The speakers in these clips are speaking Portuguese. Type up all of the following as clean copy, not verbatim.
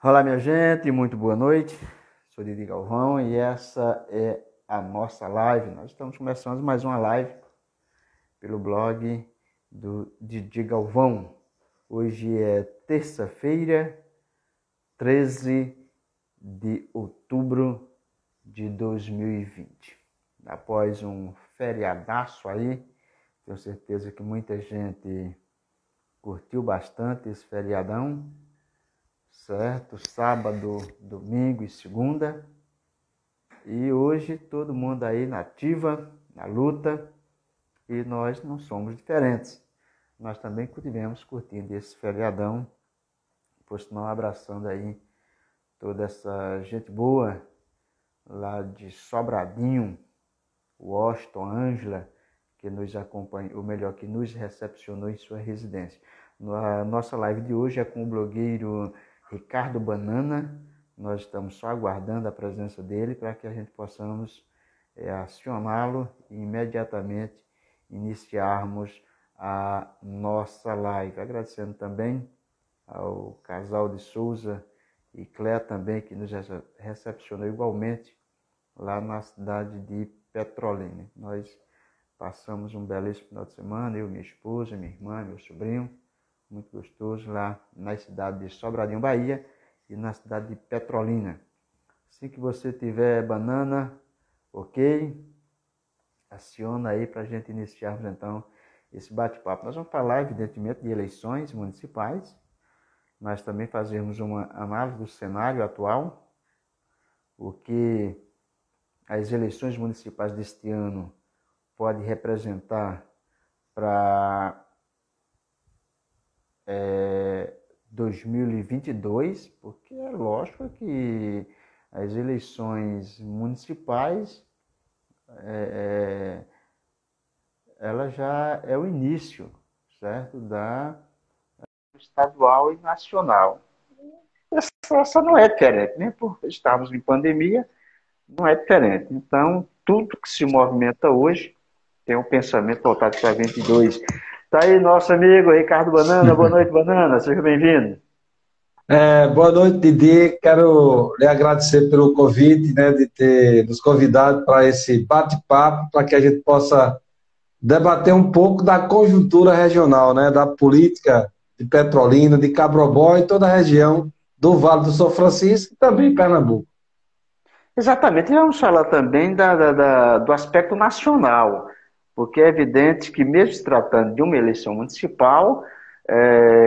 Olá, minha gente, muito boa noite. Sou Didi Galvão e essa é a nossa live. Nós estamos começando mais uma live pelo blog do Didi Galvão. Hoje é terça-feira, 13 de outubro de 2020. Após um feriadaço aí, tenho certeza que muita gente curtiu bastante esse feriadão. Certo? Sábado, domingo e segunda. E hoje todo mundo aí na ativa, na luta. E nós não somos diferentes. Nós também estivemos curtindo esse feriadão. Por sinal, abraçando aí toda essa gente boa lá de Sobradinho, Washington, Ângela, que nos acompanha, ou melhor, que nos recepcionou em sua residência. A nossa live de hoje é com o blogueiro Ricardo Banana. Nós estamos só aguardando a presença dele para que a gente possamos acioná-lo e imediatamente iniciarmos a nossa live. Agradecendo também ao casal de Souza e Clé também, que nos recepcionou igualmente lá na cidade de Petrolina. Nós passamos um belíssimo final de semana, eu, minha esposa, minha irmã, meu sobrinho, muito gostoso lá na cidade de Sobradinho, Bahia, e na cidade de Petrolina. Assim que você tiver banana, ok? Aciona aí para a gente iniciarmos então esse bate-papo. Nós vamos falar, evidentemente, de eleições municipais, mas também fazermos uma análise do cenário atual, o que as eleições municipais deste ano pode representar para 2022, porque é lógico que as eleições municipais ela já é o início, certo, da estadual e nacional. Essa não é diferente, né? Por estarmos em pandemia, não é diferente. Então, tudo que se movimenta hoje tem um pensamento voltado para 22. Tá aí nosso amigo Ricardo Banana. Boa noite, Banana. Seja bem-vindo. Boa noite, Didi. Quero lhe agradecer pelo convite, né, de ter nos convidado para esse bate-papo, para que a gente possa debater um pouco da conjuntura regional, né, da política de Petrolina, de Cabrobó e toda a região do Vale do São Francisco e também Pernambuco. Exatamente. E vamos falar também do aspecto nacional, porque é evidente que, mesmo se tratando de uma eleição municipal,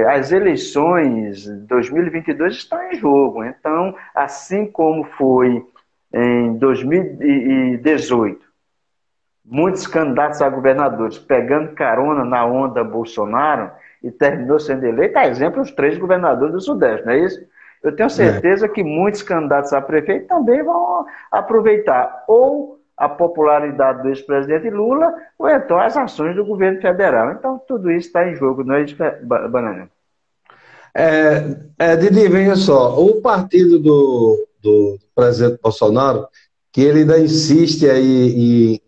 as eleições de 2022 estão em jogo. Então, assim como foi em 2018, muitos candidatos a governadores pegando carona na onda Bolsonaro e terminou sendo eleito, a exemplo, os 3 governadores do Sudeste, não é isso? Eu tenho certeza que muitos candidatos a prefeito também vão aproveitar ou a popularidade do ex-presidente Lula ou então as ações do governo federal. Então, tudo isso está em jogo, não é isso, Banana? Didi, veja só, o partido do presidente Bolsonaro, que ele ainda insiste aí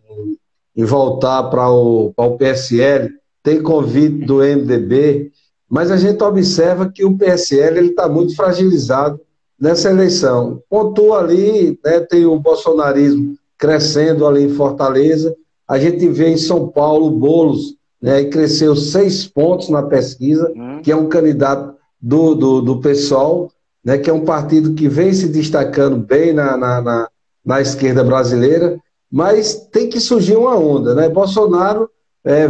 em voltar para o PSL, tem convite do MDB, mas a gente observa que o PSL está muito fragilizado nessa eleição. Pontua ali, né, tem o bolsonarismo crescendo ali em Fortaleza, a gente vê em São Paulo o Boulos, né, e cresceu 6 pontos na pesquisa, que é um candidato do PSOL, né, que é um partido que vem se destacando bem na esquerda brasileira, mas tem que surgir uma onda, né? Bolsonaro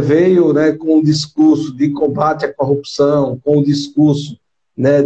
veio, né, com um discurso de combate à corrupção, com um discurso, né,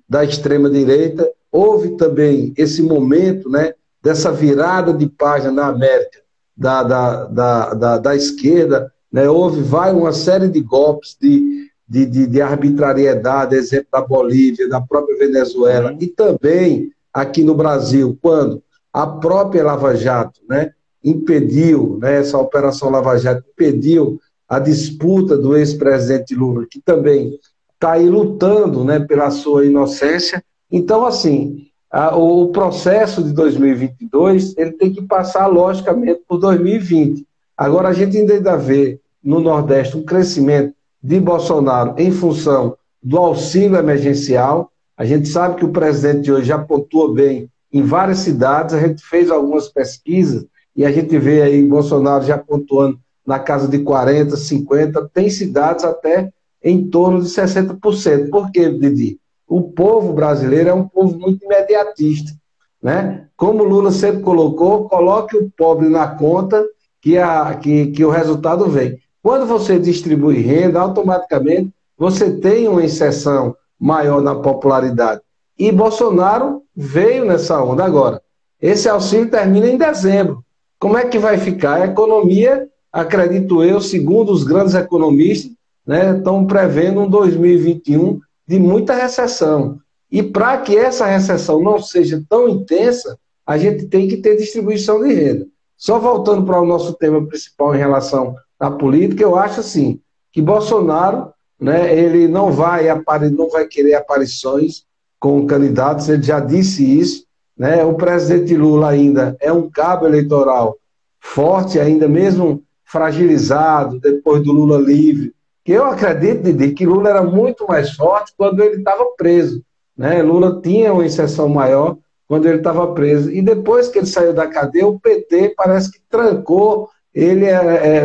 da extrema-direita. Houve também esse momento, né, dessa virada de página na América da esquerda, né? Vai uma série de golpes de arbitrariedade, exemplo da Bolívia, da própria Venezuela, e também aqui no Brasil, quando a própria Lava Jato, né, impediu, né, essa Operação Lava Jato impediu a disputa do ex-presidente Lula, que também está aí lutando, né, pela sua inocência. Então, assim, o processo de 2022 ele tem que passar, logicamente, por 2020. Agora, a gente ainda vê no Nordeste um crescimento de Bolsonaro em função do auxílio emergencial. A gente sabe que o presidente de hoje já pontua bem em várias cidades, a gente fez algumas pesquisas e a gente vê aí Bolsonaro já pontuando na casa de 40, 50, tem cidades até em torno de 60%. Por quê, Didi? O povo brasileiro é um povo muito imediatista, né? Como o Lula sempre colocou, coloque o pobre na conta que o resultado vem. Quando você distribui renda, automaticamente você tem uma inserção maior na popularidade. E Bolsonaro veio nessa onda. Agora, esse auxílio termina em dezembro. Como é que vai ficar? A economia, acredito eu, segundo os grandes economistas, né, estão prevendo um 2021 de muita recessão. E para que essa recessão não seja tão intensa, a gente tem que ter distribuição de renda. Só voltando para o nosso tema principal em relação à política, eu acho assim, que Bolsonaro, né, ele não vai querer aparições com candidatos, ele já disse isso, né? O presidente Lula ainda é um cabo eleitoral forte, ainda mesmo fragilizado, depois do Lula livre, que eu acredito, Didi, que Lula era muito mais forte quando ele estava preso, né? Lula tinha uma inserção maior quando ele estava preso, e depois que ele saiu da cadeia, o PT parece que trancou ele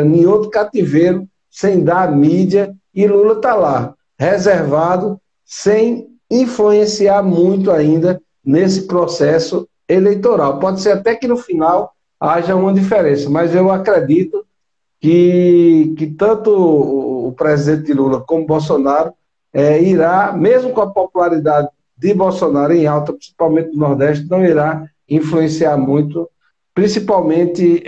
em outro cativeiro, sem dar mídia, e Lula está lá, reservado, sem influenciar muito ainda nesse processo eleitoral. Pode ser até que no final haja uma diferença, mas eu acredito que tanto o presidente Lula como Bolsonaro irá, mesmo com a popularidade de Bolsonaro em alta, principalmente no Nordeste, não irá influenciar muito, principalmente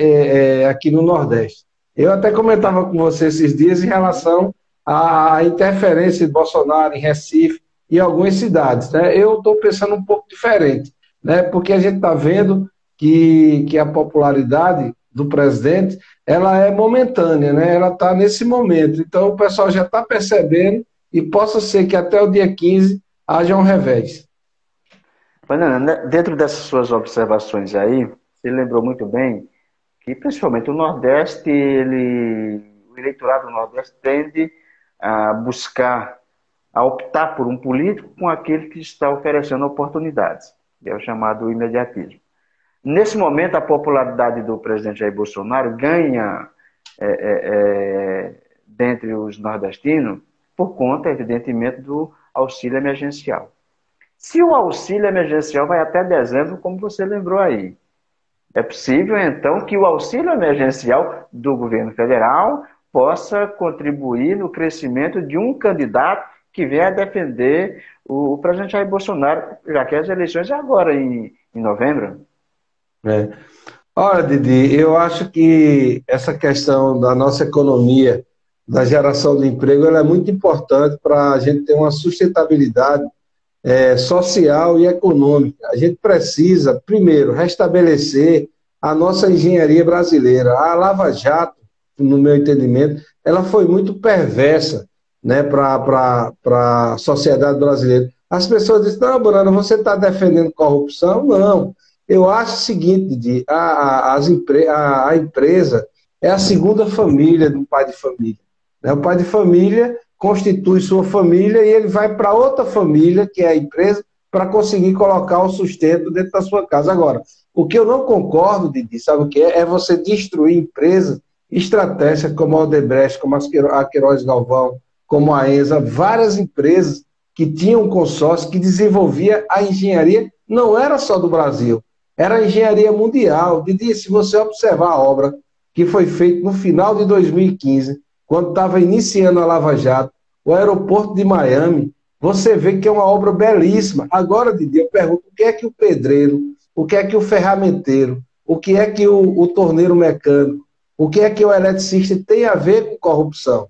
aqui no Nordeste. Eu até comentava com você esses dias em relação à interferência de Bolsonaro em Recife e algumas cidades, né? Eu estou pensando um pouco diferente, né? Porque a gente está vendo que a popularidade do presidente ela é momentânea, né? Ela está nesse momento. Então o pessoal já está percebendo e possa ser que até o dia 15 haja um revés. Fernando, dentro dessas suas observações aí, você lembrou muito bem que principalmente o Nordeste, o eleitorado do Nordeste tende a buscar, a optar por um político com aquele que está oferecendo oportunidades, que é o chamado imediatismo. Nesse momento, a popularidade do presidente Jair Bolsonaro ganha dentre os nordestinos por conta, evidentemente, do auxílio emergencial. Se o auxílio emergencial vai até dezembro, como você lembrou aí, é possível, então, que o auxílio emergencial do governo federal possa contribuir no crescimento de um candidato que venha a defender o presidente Jair Bolsonaro, já que as eleições é agora, em novembro. Olha, Didi, eu acho que essa questão da nossa economia, da geração de emprego, ela é muito importante para a gente ter uma sustentabilidade social e econômica. A gente precisa, primeiro, restabelecer a nossa engenharia brasileira. A Lava Jato, no meu entendimento, ela foi muito perversa, né, para a sociedade brasileira. As pessoas dizem, não, Bruno, você está defendendo corrupção? Não. Eu acho o seguinte, Didi, a empresa é a segunda família do pai de família. Né? O pai de família constitui sua família e ele vai para outra família, que é a empresa, para conseguir colocar o sustento dentro da sua casa. Agora, o que eu não concordo, Didi, sabe o que é? É você destruir empresas estratégicas como a Odebrecht, como a Queiroz Galvão, como a ENSA, várias empresas que tinham um consórcio que desenvolvia a engenharia, não era só do Brasil, era a engenharia mundial. Didi, se você observar a obra que foi feita no final de 2015, quando estava iniciando a Lava Jato, o aeroporto de Miami, você vê que é uma obra belíssima. Agora, Didi, eu pergunto, o que é que o pedreiro, o que é que o ferramenteiro, o que é que o torneiro mecânico, o que é que o eletricista tem a ver com corrupção?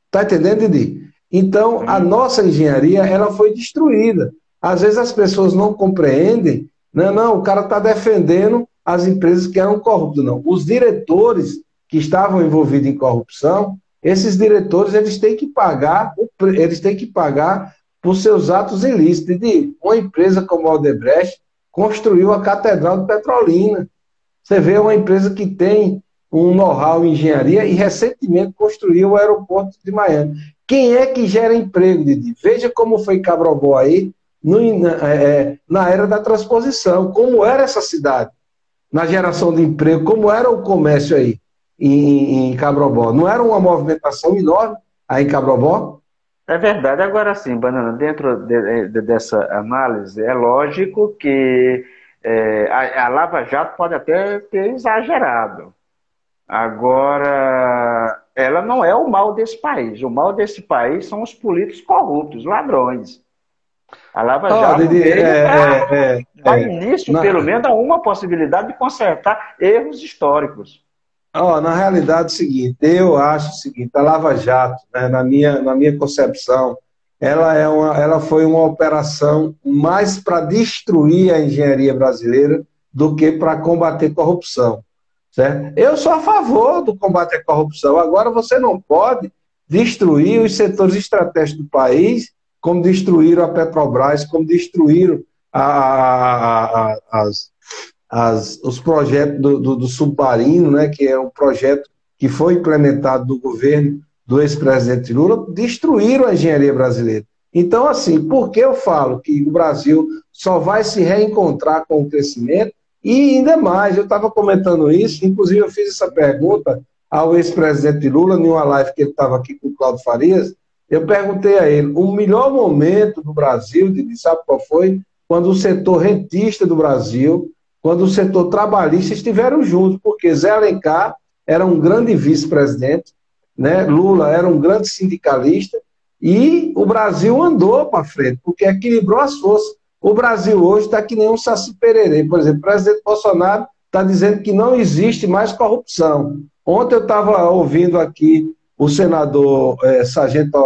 Está entendendo, Didi? Então, a nossa engenharia, ela foi destruída. Às vezes as pessoas não compreendem, não, o cara está defendendo as empresas que eram corruptas. Não, os diretores que estavam envolvidos em corrupção, esses diretores, eles têm que pagar por seus atos ilícitos. Didi, uma empresa como a Odebrecht construiu a Catedral de Petrolina. Você vê uma empresa que tem um know-how em engenharia e recentemente construiu o aeroporto de Miami. Quem é que gera emprego, Didi? Veja como foi Cabrobó aí, na era da transposição. Como era essa cidade? Na geração de emprego, como era o comércio aí em Cabrobó? Não era uma movimentação enorme aí em Cabrobó? É verdade. Agora sim, Banana, dentro dessa análise, é lógico que a Lava Jato pode até ter exagerado. Agora, ela não é o mal desse país. O mal desse país são os políticos corruptos, ladrões. A Lava Ó, Jato Didi, veio para dar início, pelo menos, a uma possibilidade de consertar erros históricos. na realidade é o seguinte, eu acho o seguinte, a Lava Jato, né, na minha concepção, ela foi uma operação mais para destruir a engenharia brasileira do que para combater corrupção. Certo? Eu sou a favor do combate à corrupção. Agora, você não pode destruir os setores estratégicos do país, como destruíram a Petrobras, como destruíram os projetos do submarino, né, que é um projeto que foi implementado no governo do ex-presidente Lula, destruíram a engenharia brasileira. Então, assim, por que eu falo que o Brasil só vai se reencontrar com o crescimento? E ainda mais, eu estava comentando isso, inclusive eu fiz essa pergunta ao ex-presidente Lula, em uma live que ele estava aqui com o Cláudio Farias, eu perguntei a ele, o melhor momento do Brasil, ele sabe qual foi? Quando o setor rentista do Brasil, quando o setor trabalhista estiveram juntos, porque Zé Alencar era um grande vice-presidente, né? Lula era um grande sindicalista, e o Brasil andou para frente, porque equilibrou as forças. O Brasil hoje está que nem um saci pererê. Por exemplo, o presidente Bolsonaro está dizendo que não existe mais corrupção. Ontem eu estava ouvindo aqui o senador Sargento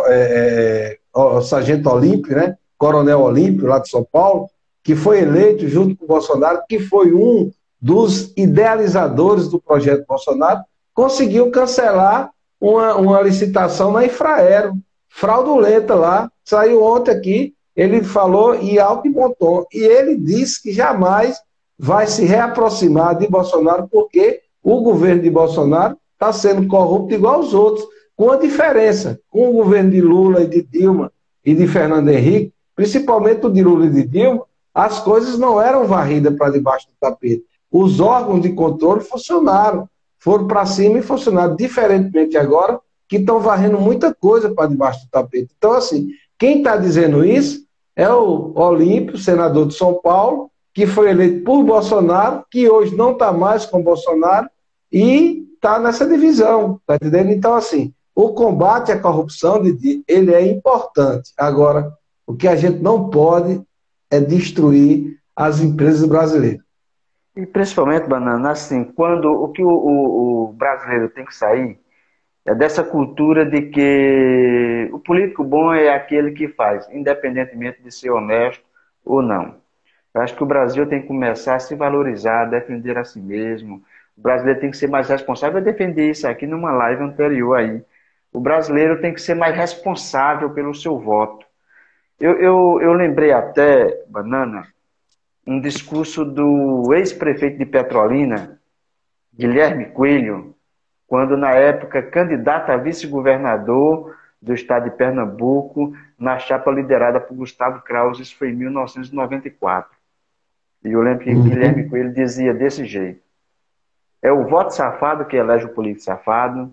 Olímpio, né? Coronel Olímpio, lá de São Paulo, que foi eleito junto com o Bolsonaro, que foi um dos idealizadores do projeto Bolsonaro, conseguiu cancelar uma licitação na Infraero, fraudulenta lá, saiu ontem aqui, ele falou em alto e bom tom, e ele disse que jamais vai se reaproximar de Bolsonaro, porque o governo de Bolsonaro está sendo corrupto igual aos outros, com a diferença, com o governo de Lula e de Dilma e de Fernando Henrique, principalmente o de Lula e de Dilma, as coisas não eram varridas para debaixo do tapete. Os órgãos de controle funcionaram, foram para cima e funcionaram, diferentemente agora, que estão varrendo muita coisa para debaixo do tapete. Então, assim, quem está dizendo isso é o Olímpio, senador de São Paulo, que foi eleito por Bolsonaro, que hoje não está mais com Bolsonaro e está nessa divisão, tá entendendo? Então, assim, o combate à corrupção, Didi, ele é importante. Agora, o que a gente não pode é destruir as empresas brasileiras. E principalmente, Banana, assim, quando o que o brasileiro tem que sair é dessa cultura de que o político bom é aquele que faz, independentemente de ser honesto ou não. Eu acho que o Brasil tem que começar a se valorizar, a defender a si mesmo. O brasileiro tem que ser mais responsável. Eu defendi isso aqui numa live anterior aí. O brasileiro tem que ser mais responsável pelo seu voto. Eu lembrei até, Banana, um discurso do ex-prefeito de Petrolina, Guilherme Coelho, quando, na época, candidato a vice-governador do estado de Pernambuco, na chapa liderada por Gustavo Krause, isso foi em 1994. E eu lembro que Guilherme Coelho dizia desse jeito: é o voto safado que elege o político safado,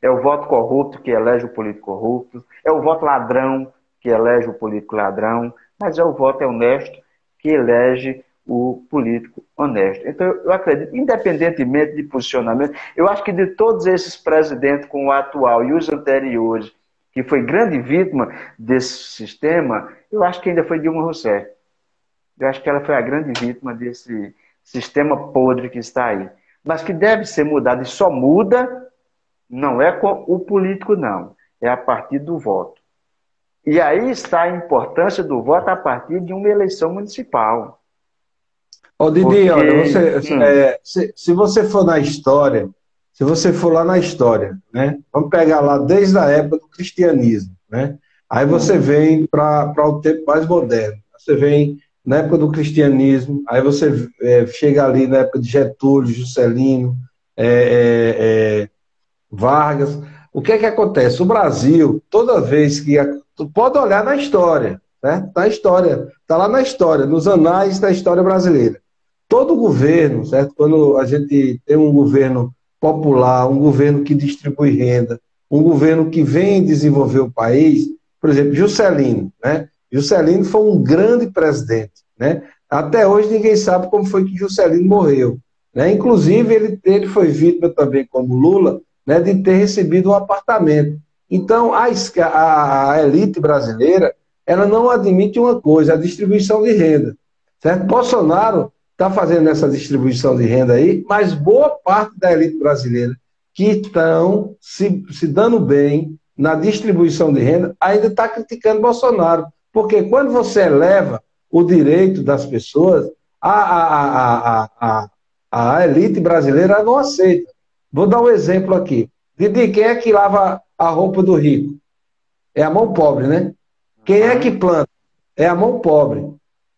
é o voto corrupto que elege o político corrupto, é o voto ladrão que elege o político ladrão, mas é o voto honesto que elege o político honesto. Então, eu acredito, independentemente de posicionamento, eu acho que de todos esses presidentes, com o atual e os anteriores, que foi grande vítima desse sistema, eu acho que ainda foi Dilma Rousseff. Eu acho que ela foi a grande vítima desse sistema podre que está aí. Mas que deve ser mudado, e só muda, não é com o político, não. É a partir do voto. E aí está a importância do voto a partir de uma eleição municipal. Ô, Didi, olha, se você for na história, se você for lá na história, né? Vamos pegar lá desde a época do cristianismo, né? Aí você vem para o tempo mais moderno. Você vem na época do cristianismo, aí você chega ali na época de Getúlio, Juscelino, Vargas. O que é que acontece? O Brasil, toda vez que... Tu pode olhar na história. né? Tá na história, tá lá na história, nos anais da história brasileira. Todo governo, certo? Quando a gente tem um governo popular, um governo que distribui renda, um governo que vem desenvolver o país, por exemplo, Juscelino, né? Juscelino foi um grande presidente, né? Até hoje ninguém sabe como foi que Juscelino morreu, né? Inclusive ele foi vítima também, como Lula, né, de ter recebido um apartamento. Então a elite brasileira, ela não admite uma coisa, a distribuição de renda, certo? Bolsonaro está fazendo essa distribuição de renda aí, mas boa parte da elite brasileira que estão se dando bem na distribuição de renda ainda está criticando Bolsonaro. Porque quando você eleva o direito das pessoas, a elite brasileira não aceita. Vou dar um exemplo aqui. Didi, quem é que lava a roupa do rico? É a mão pobre, né? Quem é que planta? É a mão pobre.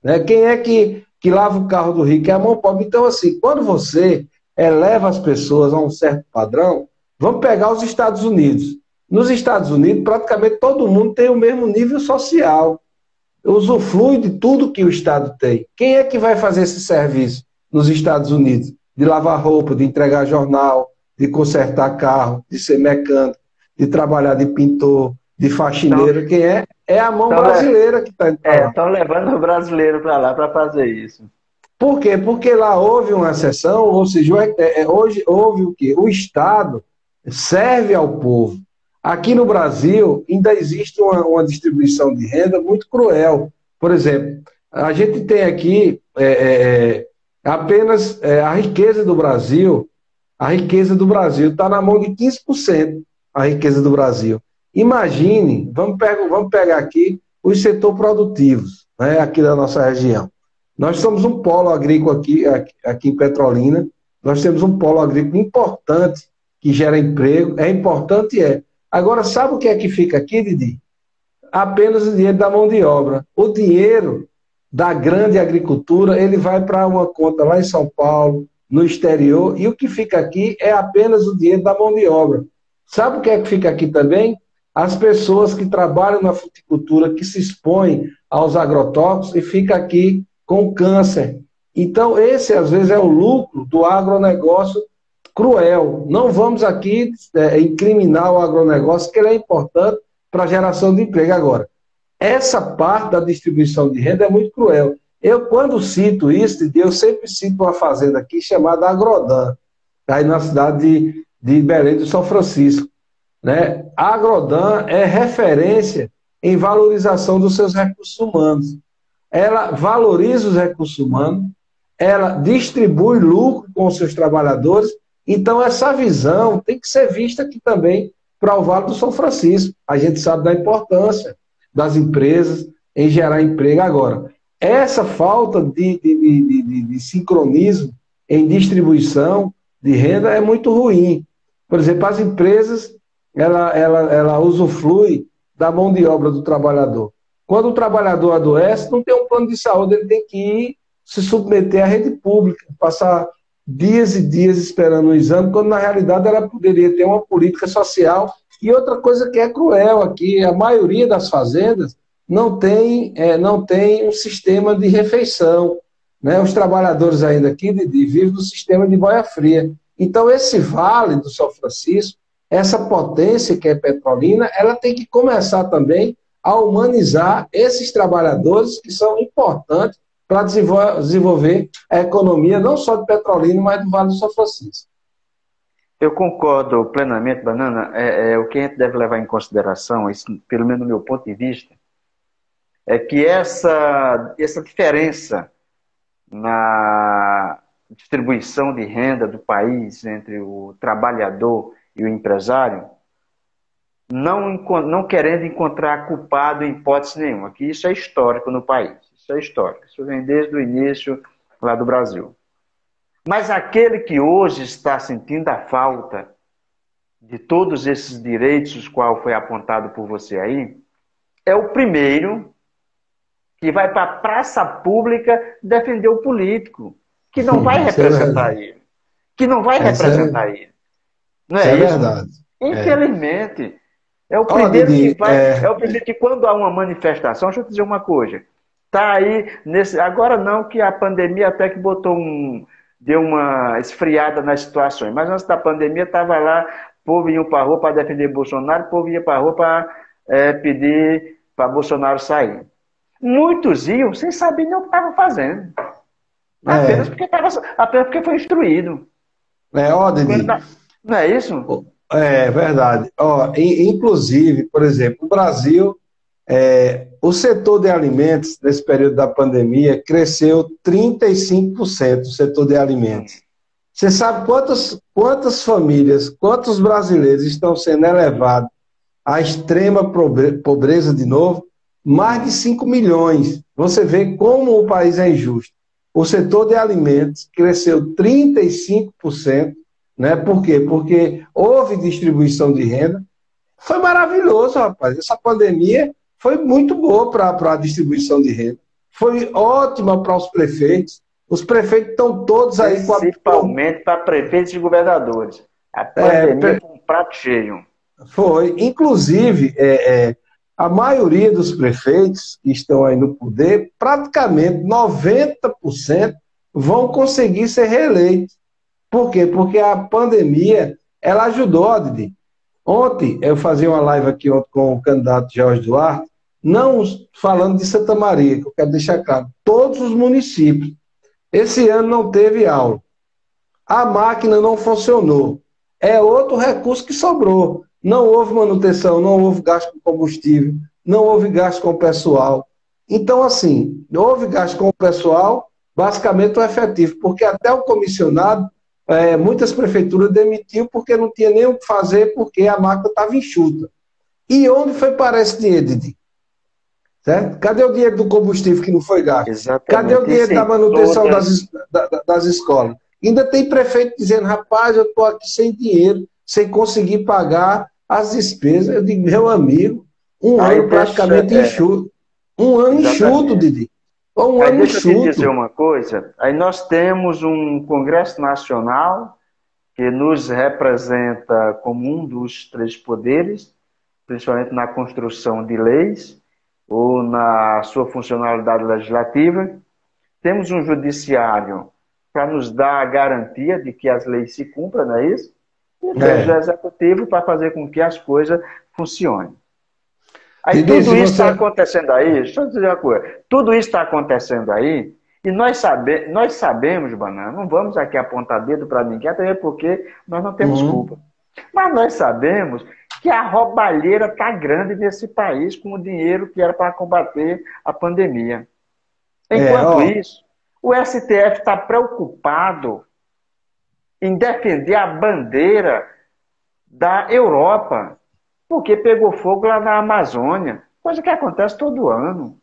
Né? Quem é que lava o carro do rico? É a mão pobre. Então, assim, quando você eleva as pessoas a um certo padrão, vamos pegar os Estados Unidos. Nos Estados Unidos, praticamente todo mundo tem o mesmo nível social. Usufrui de tudo que o Estado tem. Quem é que vai fazer esse serviço nos Estados Unidos? De lavar roupa, de entregar jornal, de consertar carro, de ser mecânico, de trabalhar de pintor, de faxineiro. Então, quem é? É a mão brasileira que está indo para lá. Estão levando o brasileiro para lá para fazer isso. Por quê? Porque lá houve uma exceção, ou seja, hoje houve o quê? O Estado serve ao povo. Aqui no Brasil, ainda existe uma distribuição de renda muito cruel. Por exemplo, a gente tem aqui apenas a riqueza do Brasil. A riqueza do Brasil está na mão de 15%, a riqueza do Brasil. Imagine, vamos pegar aqui os setores produtivos, né, aqui da nossa região. Nós somos um polo agrícola aqui em Petrolina, nós temos um polo agrícola importante que gera emprego, é importante, é. Agora, sabe o que é que fica aqui, Didi? Apenas o dinheiro da mão de obra. O dinheiro da grande agricultura, ele vai para uma conta lá em São Paulo, no exterior, e o que fica aqui é apenas o dinheiro da mão de obra. Sabe o que é que fica aqui também? As pessoas que trabalham na fruticultura, que se expõem aos agrotóxicos e fica aqui com câncer. Então, esse, às vezes, é o lucro do agronegócio cruel. Não vamos aqui incriminar o agronegócio, que ele é importante para a geração de emprego. Agora, essa parte da distribuição de renda é muito cruel. Eu, quando cito isso, eu sempre cito uma fazenda aqui chamada Agrodan, aí na cidade de Belém do São Francisco. Né? A Agrodan é referência em valorização dos seus recursos humanos. Ela valoriza os recursos humanos, ela distribui lucro com os seus trabalhadores. Então, essa visão tem que ser vista aqui também para o Vale do São Francisco. A gente sabe da importância das empresas em gerar emprego. Agora, essa falta de sincronismo em distribuição de renda é muito ruim. Por exemplo, as empresas, ela usufrui da mão de obra do trabalhador. Quando o trabalhador adoece, não tem um plano de saúde, ele tem que ir se submeter à rede pública, passar dias e dias esperando o exame, quando na realidade ela poderia ter uma política social. E outra coisa que é cruel aqui, a maioria das fazendas não tem um sistema de refeição. Né? Os trabalhadores ainda aqui vivem no sistema de boia fria. Então esse vale do São Francisco, essa potência que é Petrolina, ela tem que começar também a humanizar esses trabalhadores que são importantes para desenvolver a economia, não só de Petrolina, mas do Vale do São Francisco. Eu concordo plenamente, Banana. O que a gente deve levar em consideração, isso, pelo menos do meu ponto de vista, é que essa diferença na distribuição de renda do país entre o trabalhador e o empresário, não querendo encontrar culpado em hipótese nenhuma, que isso é histórico no país. Isso é histórico. Isso vem desde o início lá do Brasil. Mas aquele que hoje está sentindo a falta de todos esses direitos, os quais foi apontado por você aí, é o primeiro que vai para a praça pública defender o político, que não vai representar ele. Que não vai representar ele. Não é isso? Verdade. Infelizmente. É o Ó, primeiro que Didi, vai, é o primeiro que quando há uma manifestação, deixa eu te dizer uma coisa, tá aí nesse, agora não que a pandemia até que deu uma esfriada nas situações, mas antes da pandemia estava lá, o povo ia para a rua para defender Bolsonaro, o povo ia para a rua para pedir para Bolsonaro sair. Muitos iam sem saber nem o que estavam fazendo, apenas é, porque apenas porque foi instruído. ó, Didi, Não é isso? é verdade. Ó, inclusive, por exemplo, o Brasil, o setor de alimentos, nesse período da pandemia, cresceu 35%, o setor de alimentos. Você sabe quantas famílias, quantos brasileiros estão sendo elevados à extrema pobreza de novo? Mais de 5 milhões. Você vê como o país é injusto. O setor de alimentos cresceu 35%, né? Por quê? Porque houve distribuição de renda. Foi maravilhoso, rapaz. Essa pandemia foi muito boa para a distribuição de renda. Foi ótima para os prefeitos. Os prefeitos estão todos aí com a. Principalmente para prefeitos e governadores. A pandemia foi um prato cheio. Foi. Inclusive, a maioria dos prefeitos que estão aí no poder, praticamente 90% vão conseguir ser reeleitos. Por quê? Porque a pandemia, ela ajudou, Didi. Ontem, eu fazia uma live aqui com o candidato Jorge Duarte, não falando de Santa Maria, que eu quero deixar claro, todos os municípios. Esse ano não teve aula. A máquina não funcionou. É outro recurso que sobrou. Não houve manutenção, não houve gasto com combustível, não houve gasto com o pessoal. Então, assim, houve gasto com o pessoal, basicamente o efetivo, porque até o comissionado, muitas prefeituras demitiu porque não tinha nem o que fazer, porque a máquina estava enxuta. E onde foi parar esse dinheiro, Didi? Certo? Cadê o dinheiro do combustível que não foi gasto? Exatamente. Cadê o dinheiro da manutenção das escolas? Ainda tem prefeito dizendo, rapaz, eu estou aqui sem dinheiro, sem conseguir pagar as despesas. Eu digo, meu amigo, um ano praticamente enxuto. Um ano enxuto, Didi. Um ano deixa enxuto. eu te dizer uma coisa. Aí nós temos um Congresso Nacional que nos representa como um dos três poderes, principalmente na construção de leis ou na sua funcionalidade legislativa. Temos um judiciário para nos dar a garantia de que as leis se cumpram, não é isso? E temos o executivo para fazer com que as coisas funcionem. Aí tudo isso está acontecendo aí, deixa eu dizer uma coisa, tudo isso está acontecendo aí, e nós sabemos, Banana, não vamos aqui apontar dedo para ninguém, até porque nós não temos culpa. Mas nós sabemos que a roubalheira está grande nesse país com o dinheiro que era para combater a pandemia. Enquanto isso, o STF está preocupado em defender a bandeira da Europa, porque pegou fogo lá na Amazônia, coisa que acontece todo ano.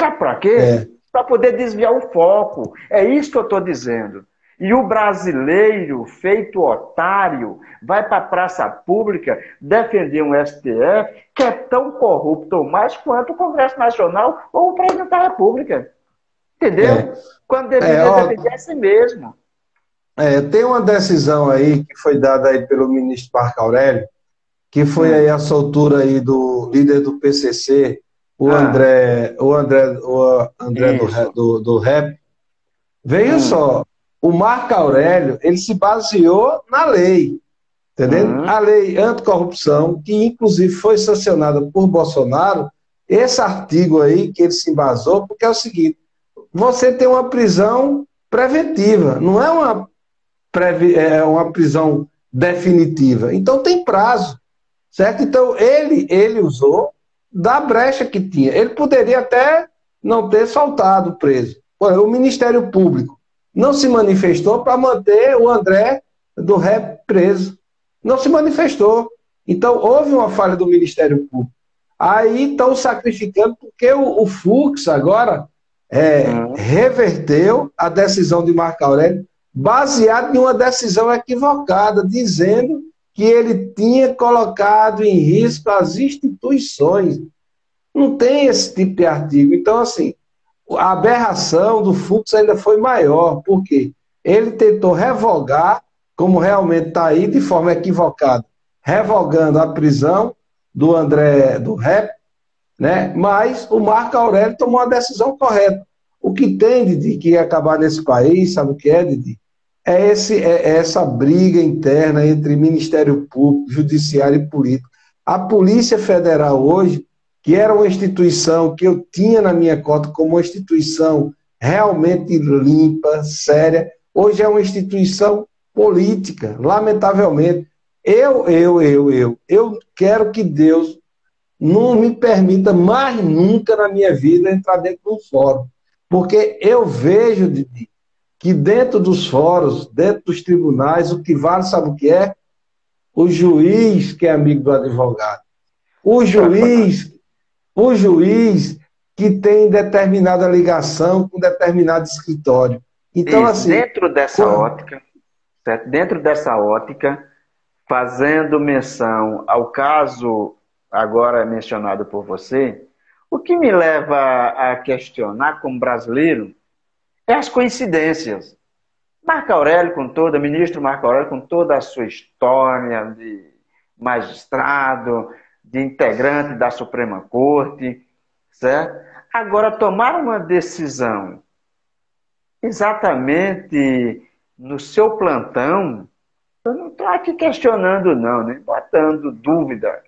Sabe para quê? Para poder desviar o foco. É isso que eu estou dizendo. E o brasileiro, feito otário, vai para a praça pública defender um STF que é tão corrupto ou mais quanto o Congresso Nacional ou o presidente da República. Entendeu? Quando deveria defender a si mesmo. Tem uma decisão aí que foi dada aí pelo ministro Marco Aurélio, que foi aí a soltura aí do líder do PCC, o André do REP. Veja só, o Marco Aurélio, ele se baseou na lei, entendeu? A lei anticorrupção, que inclusive foi sancionada por Bolsonaro, esse artigo aí que ele se embasou, porque é o seguinte, você tem uma prisão preventiva, não é uma prisão definitiva. Então tem prazo, certo? Então ele usou da brecha que tinha. Ele poderia até não ter soltado o preso. O Ministério Público não se manifestou para manter o André do REP preso. Não se manifestou. Então houve uma falha do Ministério Público. Aí estão sacrificando porque o Fux agora reverteu a decisão de Marco Aurélio baseado em uma decisão equivocada, dizendo que ele tinha colocado em risco as instituições. Não tem esse tipo de artigo. Então, assim, a aberração do Fux ainda foi maior, porque ele tentou revogar, como realmente está aí, de forma equivocada, revogando a prisão, do André do Rep, né? Mas o Marco Aurélio tomou a decisão correta. O que tem, Didi, que acabar nesse país, sabe o que é, Didi? É essa briga interna entre Ministério Público, Judiciário e Político. A Polícia Federal hoje, que era uma instituição que eu tinha na minha cota como uma instituição realmente limpa, séria, hoje é uma instituição política, lamentavelmente. Eu quero que Deus não me permita mais nunca na minha vida entrar dentro de um fórum. Porque eu vejo, Didi, que dentro dos fóruns, dentro dos tribunais, o que vale, sabe o que é? O juiz que é amigo do advogado. O juiz, o juiz que tem determinada ligação com determinado escritório. Então, Isso, assim... dentro dessa ótica, fazendo menção ao caso agora mencionado por você, o que me leva a questionar como brasileiro é as coincidências. Ministro Marco Aurélio, com toda a sua história de magistrado, de integrante da Suprema Corte, certo? Agora, tomar uma decisão exatamente no seu plantão, eu não estou aqui questionando, não, nem botando dúvida,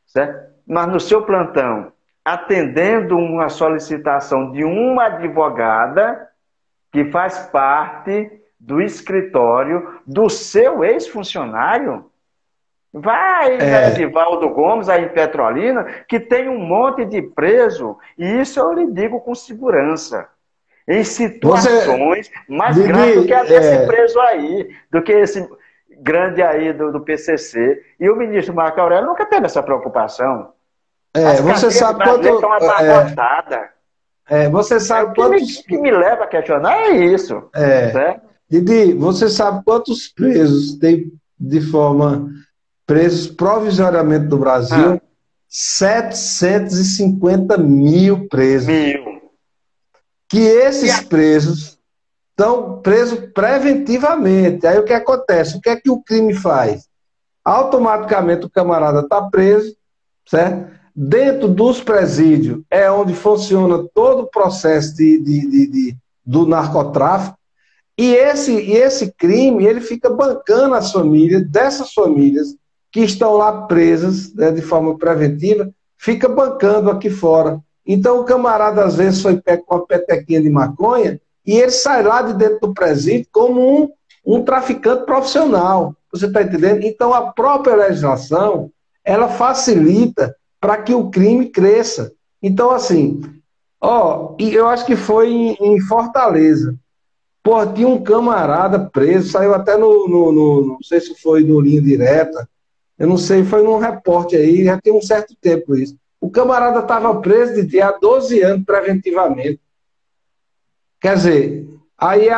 certo? Mas no seu plantão, atendendo uma solicitação de uma advogada que faz parte do escritório do seu ex-funcionário. Vai, Edivaldo Gomes, aí em Petrolina, que tem um monte de preso, e isso eu lhe digo com segurança. Em situações mais graves do que a desse preso aí, do que esse grande aí do PCC. E o ministro Marco Aurélio nunca teve essa preocupação. Você sabe quanto... você sabe quantos... O que me leva a questionar é isso. Certo? Didi, você sabe quantos presos tem de forma... presos provisoriamente no Brasil? 750 mil presos. Que esses presos estão presos preventivamente. Aí o que acontece? O que é que o crime faz? Automaticamente o camarada está preso, certo? Dentro dos presídios é onde funciona todo o processo do narcotráfico. E esse crime, ele fica bancando as famílias, dessas famílias que estão lá presas, né, de forma preventiva, fica bancando aqui fora. Então o camarada às vezes foi pego com uma petequinha de maconha e ele sai lá de dentro do presídio como um traficante profissional. Você está entendendo? Então a própria legislação, ela facilita para que o crime cresça. Então assim, e eu acho que foi em Fortaleza. Pô, tinha um camarada preso, saiu até não sei se foi no Linha Direta, eu não sei, foi num repórter aí, já tem um certo tempo isso. O camarada estava preso há 12 anos preventivamente. Quer dizer, aí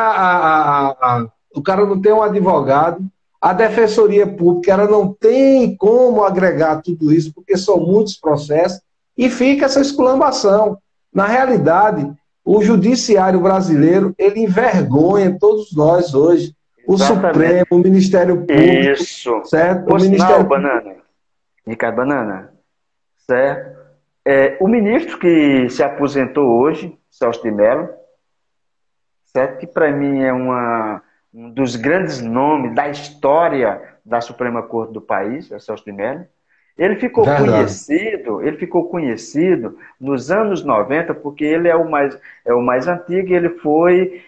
o cara não tem um advogado, a Defensoria Pública ela não tem como agregar tudo isso, porque são muitos processos, e fica essa esculambação. Na realidade, o judiciário brasileiro, ele envergonha todos nós hoje. O Exatamente. Supremo, o Ministério Público. Isso. Certo? Por sinal, Ricardo Banana, certo? O ministro que se aposentou hoje, Celso de Mello, certo? Que para mim é um dos grandes nomes da história da Suprema Corte do país, é Celso de Mello. Ele ficou conhecido nos anos 90, porque ele é o mais antigo e ele foi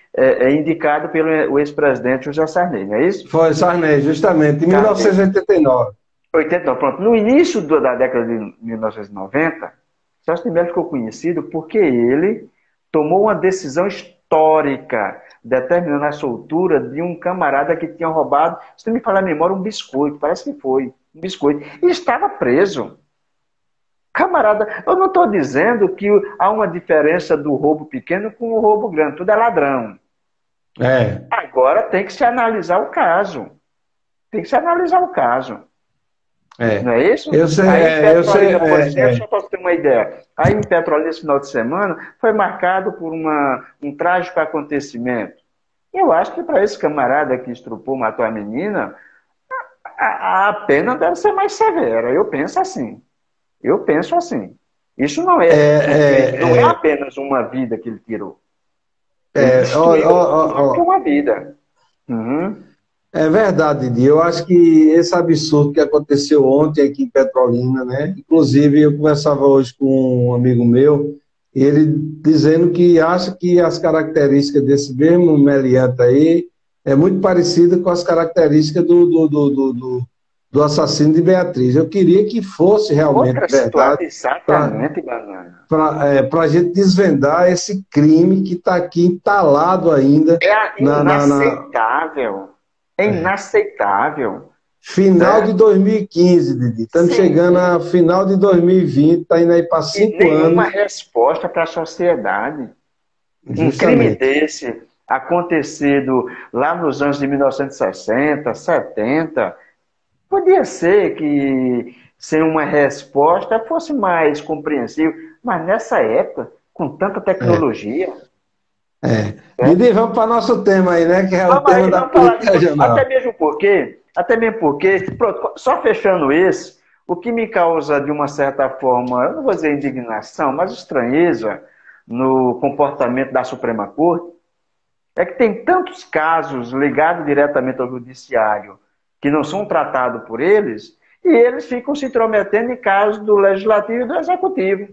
indicado pelo ex-presidente José Sarney, não é isso? Foi Sarney, justamente, em 1989. 89, pronto. No início da década de 1990, Celso de Mello ficou conhecido porque ele tomou uma decisão histórica, determinando a soltura de um camarada que tinha roubado, se não me falar a memória, um biscoito, parece que foi. Um biscoito, e estava preso. Camarada, eu não estou dizendo que há uma diferença do roubo pequeno com o roubo grande, tudo é ladrão. Agora tem que se analisar o caso. Não é isso? Eu sei, por exemplo, só para você ter uma ideia, aí em Petrolina, esse final de semana, foi marcado por um trágico acontecimento. Eu acho que para esse camarada que estrupou, matou a menina, a pena deve ser mais severa, eu penso assim. Eu penso assim. Isso não é, não é apenas uma vida que ele tirou. Ele destruiu mais que uma vida. Uhum. É verdade, Didi. Eu acho que esse absurdo que aconteceu ontem aqui em Petrolina, né? Inclusive, eu conversava hoje com um amigo meu, e ele dizendo que acha que as características desse mesmo meliante aí é muito parecida com as características do assassino de Beatriz. Eu queria que fosse realmente Outra verdade situação, exatamente, Banana. para a gente desvendar esse crime que está aqui entalado ainda É na inaceitável. É inaceitável. final de Certo? 2015, Didi. Estamos Sim. chegando a final de 2020, está indo aí para E 5 anos, nenhuma resposta para a sociedade. Um crime justamente. desse acontecido lá nos anos de 1960, 70, podia ser que sem uma resposta fosse mais compreensível, mas nessa época, com tanta É, tecnologia, é. né? Didi, vamos para nosso tema aí, né? Que é o Vamos tema aí, da vamos falar de política política. regional. Até mesmo porque, pronto, só fechando esse, o que me causa, de uma certa forma, eu não vou dizer indignação, mas estranheza no comportamento da Suprema Corte, é que tem tantos casos ligados diretamente ao judiciário que não são tratados por eles, e eles ficam se intrometendo em casos do legislativo e do executivo.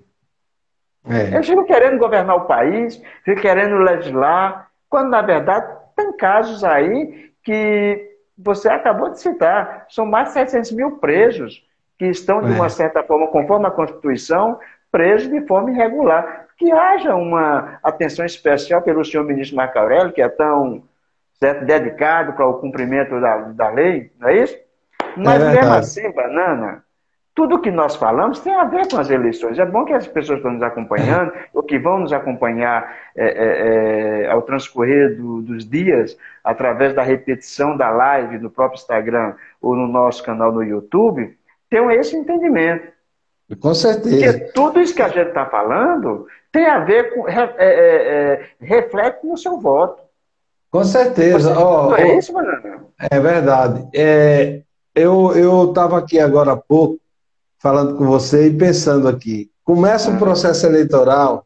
É, Eles ficam querendo governar o país, ficam querendo legislar, quando na verdade tem casos aí que você acabou de citar, são mais de 700 mil presos que estão, de uma é. certa forma, conforme a Constituição, presos de forma irregular. Que haja uma atenção especial pelo senhor ministro Marco Aurélio, que é tão, certo, dedicado para o cumprimento da lei, não é isso? É Mas mesmo verdade. assim, Banana, tudo que nós falamos tem a ver com as eleições. É bom que as pessoas estão nos É, acompanhando, ou que vão nos acompanhar ao transcorrer dos dias, através da repetição da live no próprio Instagram ou no nosso canal no YouTube, tenham esse entendimento. com Porque certeza. tudo isso que a gente está falando tem a ver com, reflete no seu voto. Com certeza. Você, Ó, não é ó, isso, Banana? é verdade. Eu estava aqui agora há pouco falando com você e pensando aqui. Começa um Ah, processo eleitoral,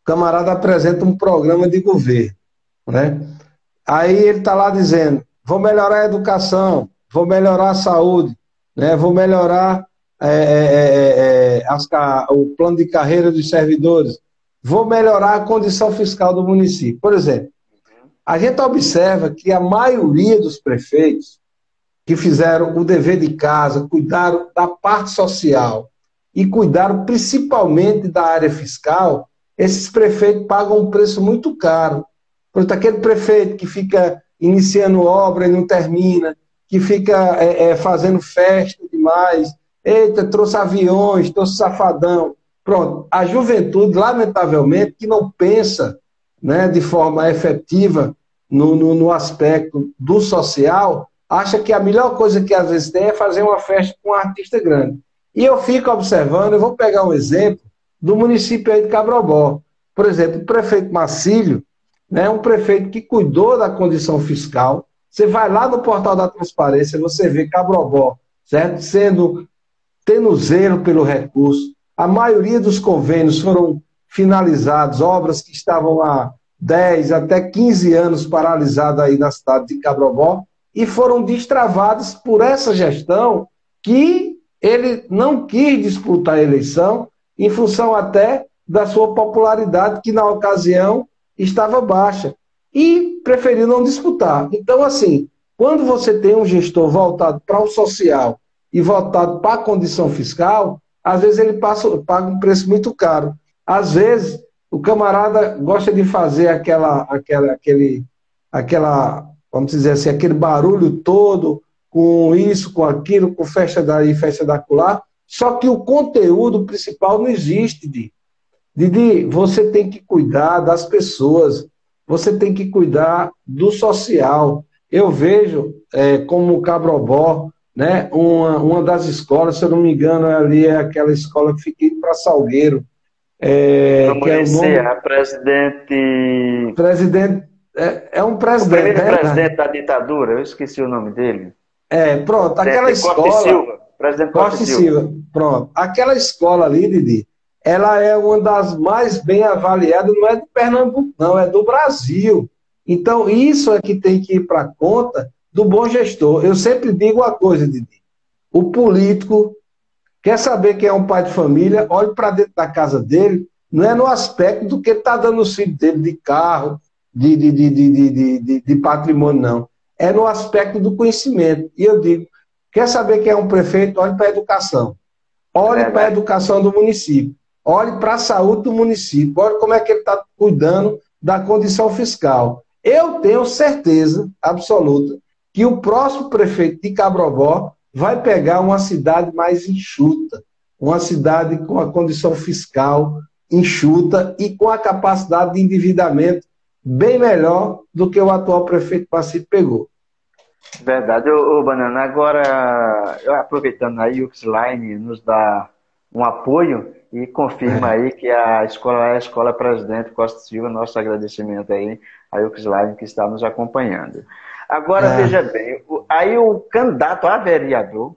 o camarada apresenta um programa de governo, né? Aí ele está lá dizendo: vou melhorar a educação, vou melhorar a saúde, né? Vou melhorar o plano de carreira dos servidores, vou melhorar a condição fiscal do município. Por exemplo, a gente observa que a maioria dos prefeitos que fizeram o dever de casa, cuidaram da parte social e cuidaram principalmente da área fiscal, esses prefeitos pagam um preço muito caro. Portanto, aquele prefeito que fica iniciando obra e não termina, que fica fazendo festa demais, eita, trouxe aviões, trouxe safadão. Pronto, a juventude, lamentavelmente, que não pensa, né, de forma efetiva no aspecto do social, acha que a melhor coisa que às vezes tem é fazer uma festa com um artista grande. E eu fico observando, eu vou pegar um exemplo do município aí de Cabrobó. Por exemplo, o prefeito Marcílio, né, um prefeito que cuidou da condição fiscal. Você vai lá no portal da transparência, você vê Cabrobó, certo? Tendo zelo pelo recurso. A maioria dos convênios foram finalizados, obras que estavam há 10 até 15 anos paralisadas aí na cidade de Cabrobó, e foram destravadas por essa gestão que ele não quis disputar a eleição, em função até da sua popularidade, que na ocasião estava baixa, e preferiu não disputar. Então, assim, quando você tem um gestor voltado para o social e voltado para a condição fiscal, às vezes ele paga um preço muito caro. Às vezes, o camarada gosta de fazer vamos dizer assim, aquele barulho todo, com isso, com aquilo, com festa daí, festa da acolá, só que o conteúdo principal não existe, Didi, você tem que cuidar das pessoas, você tem que cuidar do social. Eu vejo como Cabrobó, né, uma das escolas, se eu não me engano, ali é aquela escola que fica indo para Salgueiro, no que é o município, nome a presidente. presidente, é um O presidente, primeiro né? presidente da ditadura, eu esqueci o nome dele. Pronto, aquela Presidente Costa e escola, Silva. Presidente Costa Costa e e Silva. Silva, pronto, aquela escola ali, Didi, ela é uma das mais bem avaliadas, não é de Pernambuco, não, é do Brasil. Então, isso é que tem que ir para conta do bom gestor. Eu sempre digo uma coisa, Didi, o político quer saber quem é um pai de família, olhe para dentro da casa dele, não é no aspecto do que ele está dando os filhos dele de carro, de patrimônio, não. É no aspecto do conhecimento. E eu digo, quer saber quem é um prefeito? Olhe para a educação. É Olhe para a verdade. educação do município. Olhe para a saúde do município. Olhe como é que ele está cuidando da condição fiscal. Eu tenho certeza absoluta que o próximo prefeito de Cabrobó vai pegar uma cidade mais enxuta, uma cidade com a condição fiscal enxuta e com a capacidade de endividamento bem melhor do que o atual prefeito Pacífico pegou. Verdade, ô Banana. Agora, eu aproveitando aí, o Xline nos dá um apoio e confirma É, aí que a escola é a Escola Presidente Costa Silva. Nosso agradecimento aí a Uxline que está nos acompanhando. Agora, veja é, bem, aí o candidato a vereador,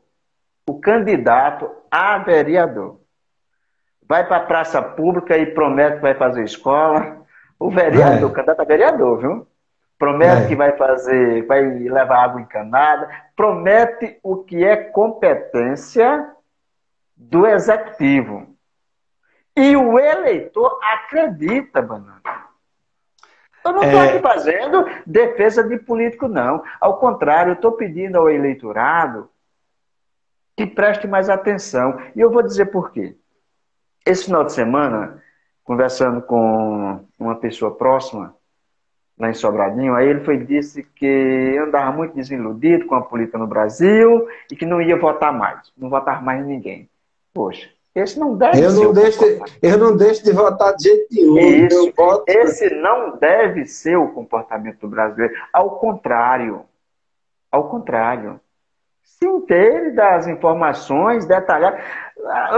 vai para a praça pública e promete que vai fazer escola. O vereador, o é, candidato a vereador, viu? Promete que é. vai fazer, vai levar água encanada, promete o que é competência do executivo. E o eleitor acredita, Banana. Eu não estou aqui É, fazendo defesa de político, não. Ao contrário, eu estou pedindo ao eleitorado que preste mais atenção. E eu vou dizer por quê. Esse final de semana, conversando com uma pessoa próxima, lá em Sobradinho, aí ele disse que andava muito desiludido com a política no Brasil e que não ia votar mais, não votar mais em ninguém. Poxa, esse não deve eu ser não o deixo, comportamento. eu não deixo de votar de jeito nenhum. Isso, Eu voto. esse não deve ser o comportamento do brasileiro. Ao contrário. Se inteire das informações detalhadas.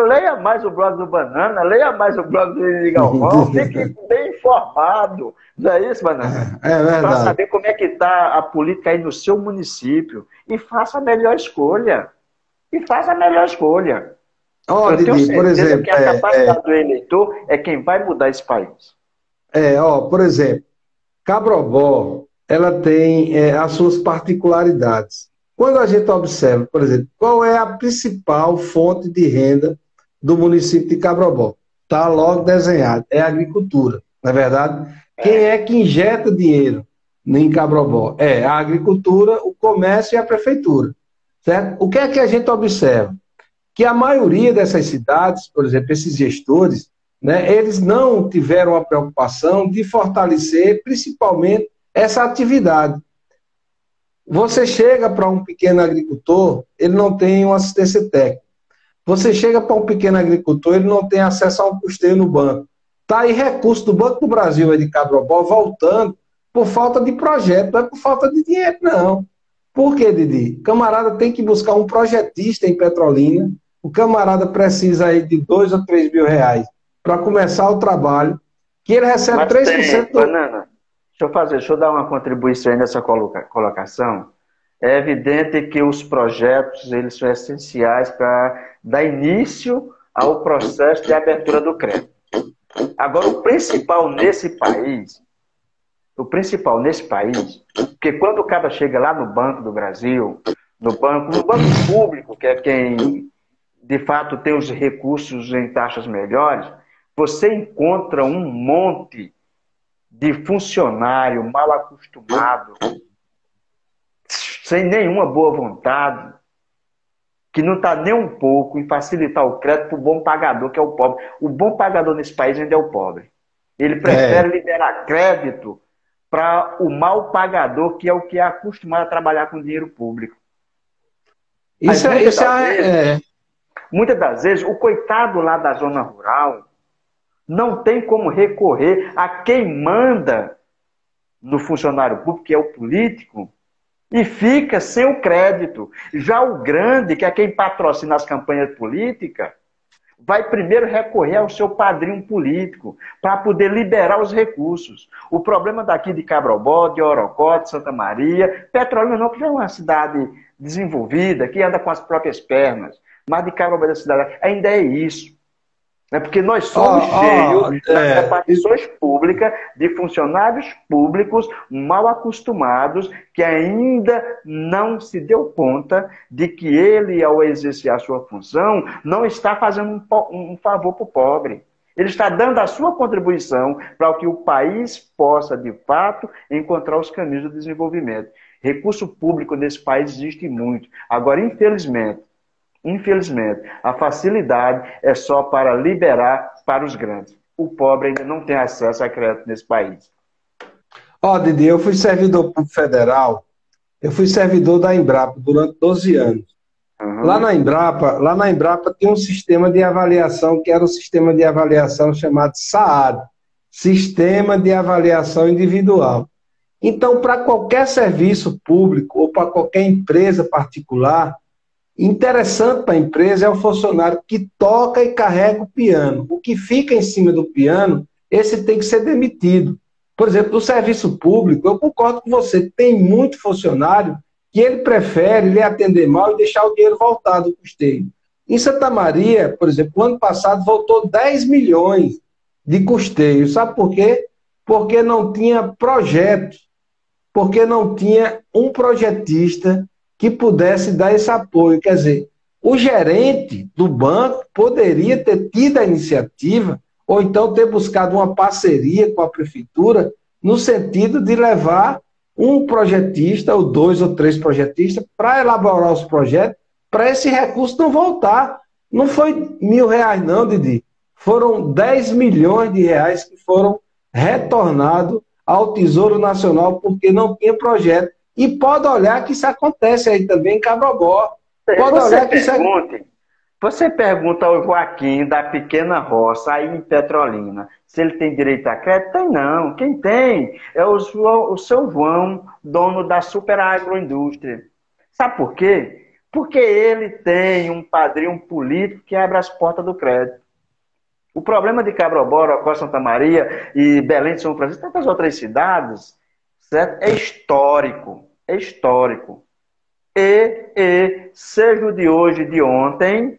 Leia mais o blog do Banana, leia mais o blog do Eli Galvão, fique bem informado. Não é isso, Banana? É Para verdade. saber como é que está a política aí no seu município. E faça a melhor escolha. E faça a melhor escolha. Ó, Eu tenho Didi, por certeza que exemplo, a capacidade do eleitor é quem vai mudar esse país. por exemplo, Cabrobó, ela tem as suas particularidades. Quando a gente observa, por exemplo, qual é a principal fonte de renda do município de Cabrobó? Está logo desenhado, é a agricultura, não é verdade? Quem É. é que injeta dinheiro em Cabrobó? É a agricultura, o comércio e a prefeitura, certo? O que é que a gente observa? Que a maioria dessas cidades, por exemplo, esses gestores, né, eles não tiveram a preocupação de fortalecer principalmente essa atividade. Você chega para um pequeno agricultor, ele não tem uma assistência técnica. Você chega para um pequeno agricultor, ele não tem acesso a um custeio no banco. Está aí recurso do Banco do Brasil, aí de Cabrobó, voltando por falta de projeto, não é por falta de dinheiro, não. Por quê, Didi? O camarada tem que buscar um projetista em Petrolina, o camarada precisa aí de 2 ou 3 mil reais para começar o trabalho, que ele recebe Mas tem, 3% do... Banana, deixa eu dar uma contribuição aí nessa colocação. É evidente que os projetos eles são essenciais para dar início ao processo de abertura do crédito. Agora, porque quando o cara chega lá no Banco do Brasil, no banco público, que é quem de fato tem os recursos em taxas melhores, você encontra um monte de funcionário mal acostumado, sem nenhuma boa vontade, que não está nem um pouco em facilitar o crédito para o bom pagador, que é o pobre. O bom pagador nesse país ainda é o pobre. Ele prefere É, liberar crédito para o mal pagador, que é o que é acostumado a trabalhar com dinheiro público. Aí, muitas das vezes, o coitado lá da zona rural não tem como recorrer a quem manda no funcionário público, que é o político, e fica sem o crédito. Já o grande, que é quem patrocina as campanhas políticas, vai primeiro recorrer ao seu padrinho político para poder liberar os recursos. O problema daqui de Cabrobó, de Orocó, de Santa Maria, Petrolina não, que já é uma cidade desenvolvida, que anda com as próprias pernas, mas de Cabrobó da cidade ainda é isso. É porque nós somos cheios das repartições públicas de funcionários públicos mal acostumados que ainda não se deu conta de que ele, ao exercer a sua função, não está fazendo um favor para o pobre. Ele está dando a sua contribuição para que o país possa, de fato, encontrar os caminhos do desenvolvimento. Recurso público nesse país existe muito. Agora, infelizmente, a facilidade é só para liberar para os grandes. O pobre ainda não tem acesso a crédito nesse país. Didi, eu fui servidor público federal, eu fui servidor da Embrapa durante 12 anos. Uhum. Lá na Embrapa tinha um sistema de avaliação, que era um sistema de avaliação chamado SAAD, Sistema de Avaliação Individual. Então, para qualquer serviço público ou para qualquer empresa particular, interessante para a empresa é o funcionário que toca e carrega o piano. O que fica em cima do piano, esse tem que ser demitido. Por exemplo, no serviço público, eu concordo com você, tem muito funcionário que ele prefere lhe atender mal e deixar o dinheiro voltar do custeio. Em Santa Maria, por exemplo, no ano passado voltou 10 milhões de custeio. Sabe por quê? Porque não tinha projeto, porque não tinha um projetista que pudesse dar esse apoio. Quer dizer, o gerente do banco poderia ter tido a iniciativa ou então ter buscado uma parceria com a prefeitura no sentido de levar um projetista, ou 2 ou 3 projetistas, para elaborar os projetos, para esse recurso não voltar. Não foi R$1.000 não, Didi. Foram 10 milhões de reais que foram retornados ao Tesouro Nacional porque não tinha projeto. E pode olhar que isso acontece aí também em Cabrobó. Pode olhar que Você pergunta ao Joaquim da pequena roça, aí em Petrolina, se ele tem direito a crédito? Tem não. Quem tem é o seu João, dono da super agroindústria. Sabe por quê? Porque ele tem um padrinho político que abre as portas do crédito. O problema de Cabrobó, Orocó, Santa Maria e Belém de São Francisco, tantas outras cidades, certo? É histórico. É histórico. Seja o de hoje e de ontem,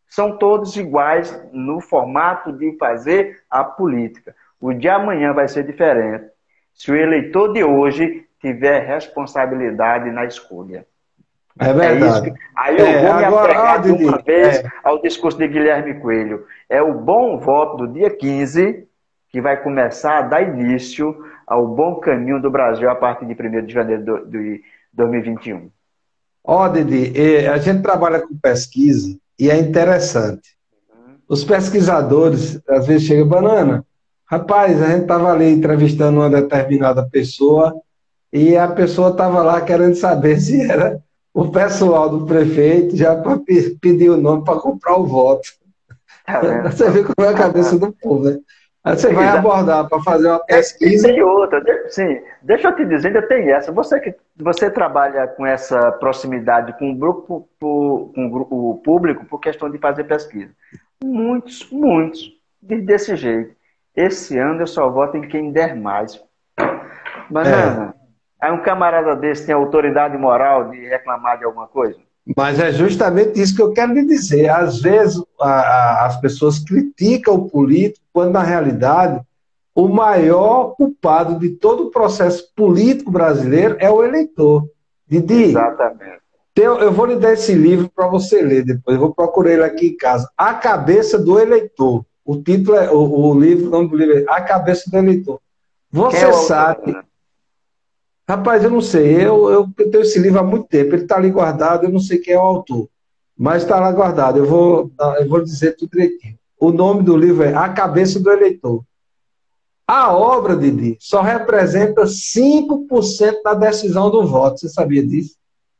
são todos iguais no formato de fazer a política. O de amanhã vai ser diferente se o eleitor de hoje tiver responsabilidade na escolha. É verdade. Aí eu vou me apegar de uma vez ao discurso de Guilherme Coelho. É o bom voto do dia 15 que vai começar a dar início ao bom caminho do Brasil a partir de 1º de janeiro de 2021. Didi, a gente trabalha com pesquisa e é interessante. Os pesquisadores, às vezes, chegam, Banana, rapaz, a gente estava ali entrevistando uma determinada pessoa e a pessoa estava lá querendo saber se era o pessoal do prefeito já para pedir o nome para comprar o voto. Você vê como é a cabeça do povo, né? Aí você vai abordar para fazer uma pesquisa. Tem outra, sim. Deixa eu te dizer, ainda tem essa. Você trabalha com essa proximidade com o grupo, com o público por questão de fazer pesquisa. Muitos, desse jeito. Esse ano eu só voto em quem der mais. Banana, aí um camarada desse tem autoridade moral de reclamar de alguma coisa? Mas é justamente isso que eu quero lhe dizer. Às vezes as pessoas criticam o político, quando na realidade o maior culpado de todo o processo político brasileiro é o eleitor. Didi, exatamente. Eu vou lhe dar esse livro para você ler depois. Eu vou procurar ele aqui em casa. A Cabeça do Eleitor. O título é o nome do livro é A Cabeça do Eleitor. Você sabe... Rapaz, eu não sei, eu tenho esse livro há muito tempo, ele está ali guardado, eu não sei quem é o autor, mas está lá guardado, eu vou dizer tudo direitinho. O nome do livro é A Cabeça do Eleitor. A obra, Didi, só representa 5% da decisão do voto, você sabia disso?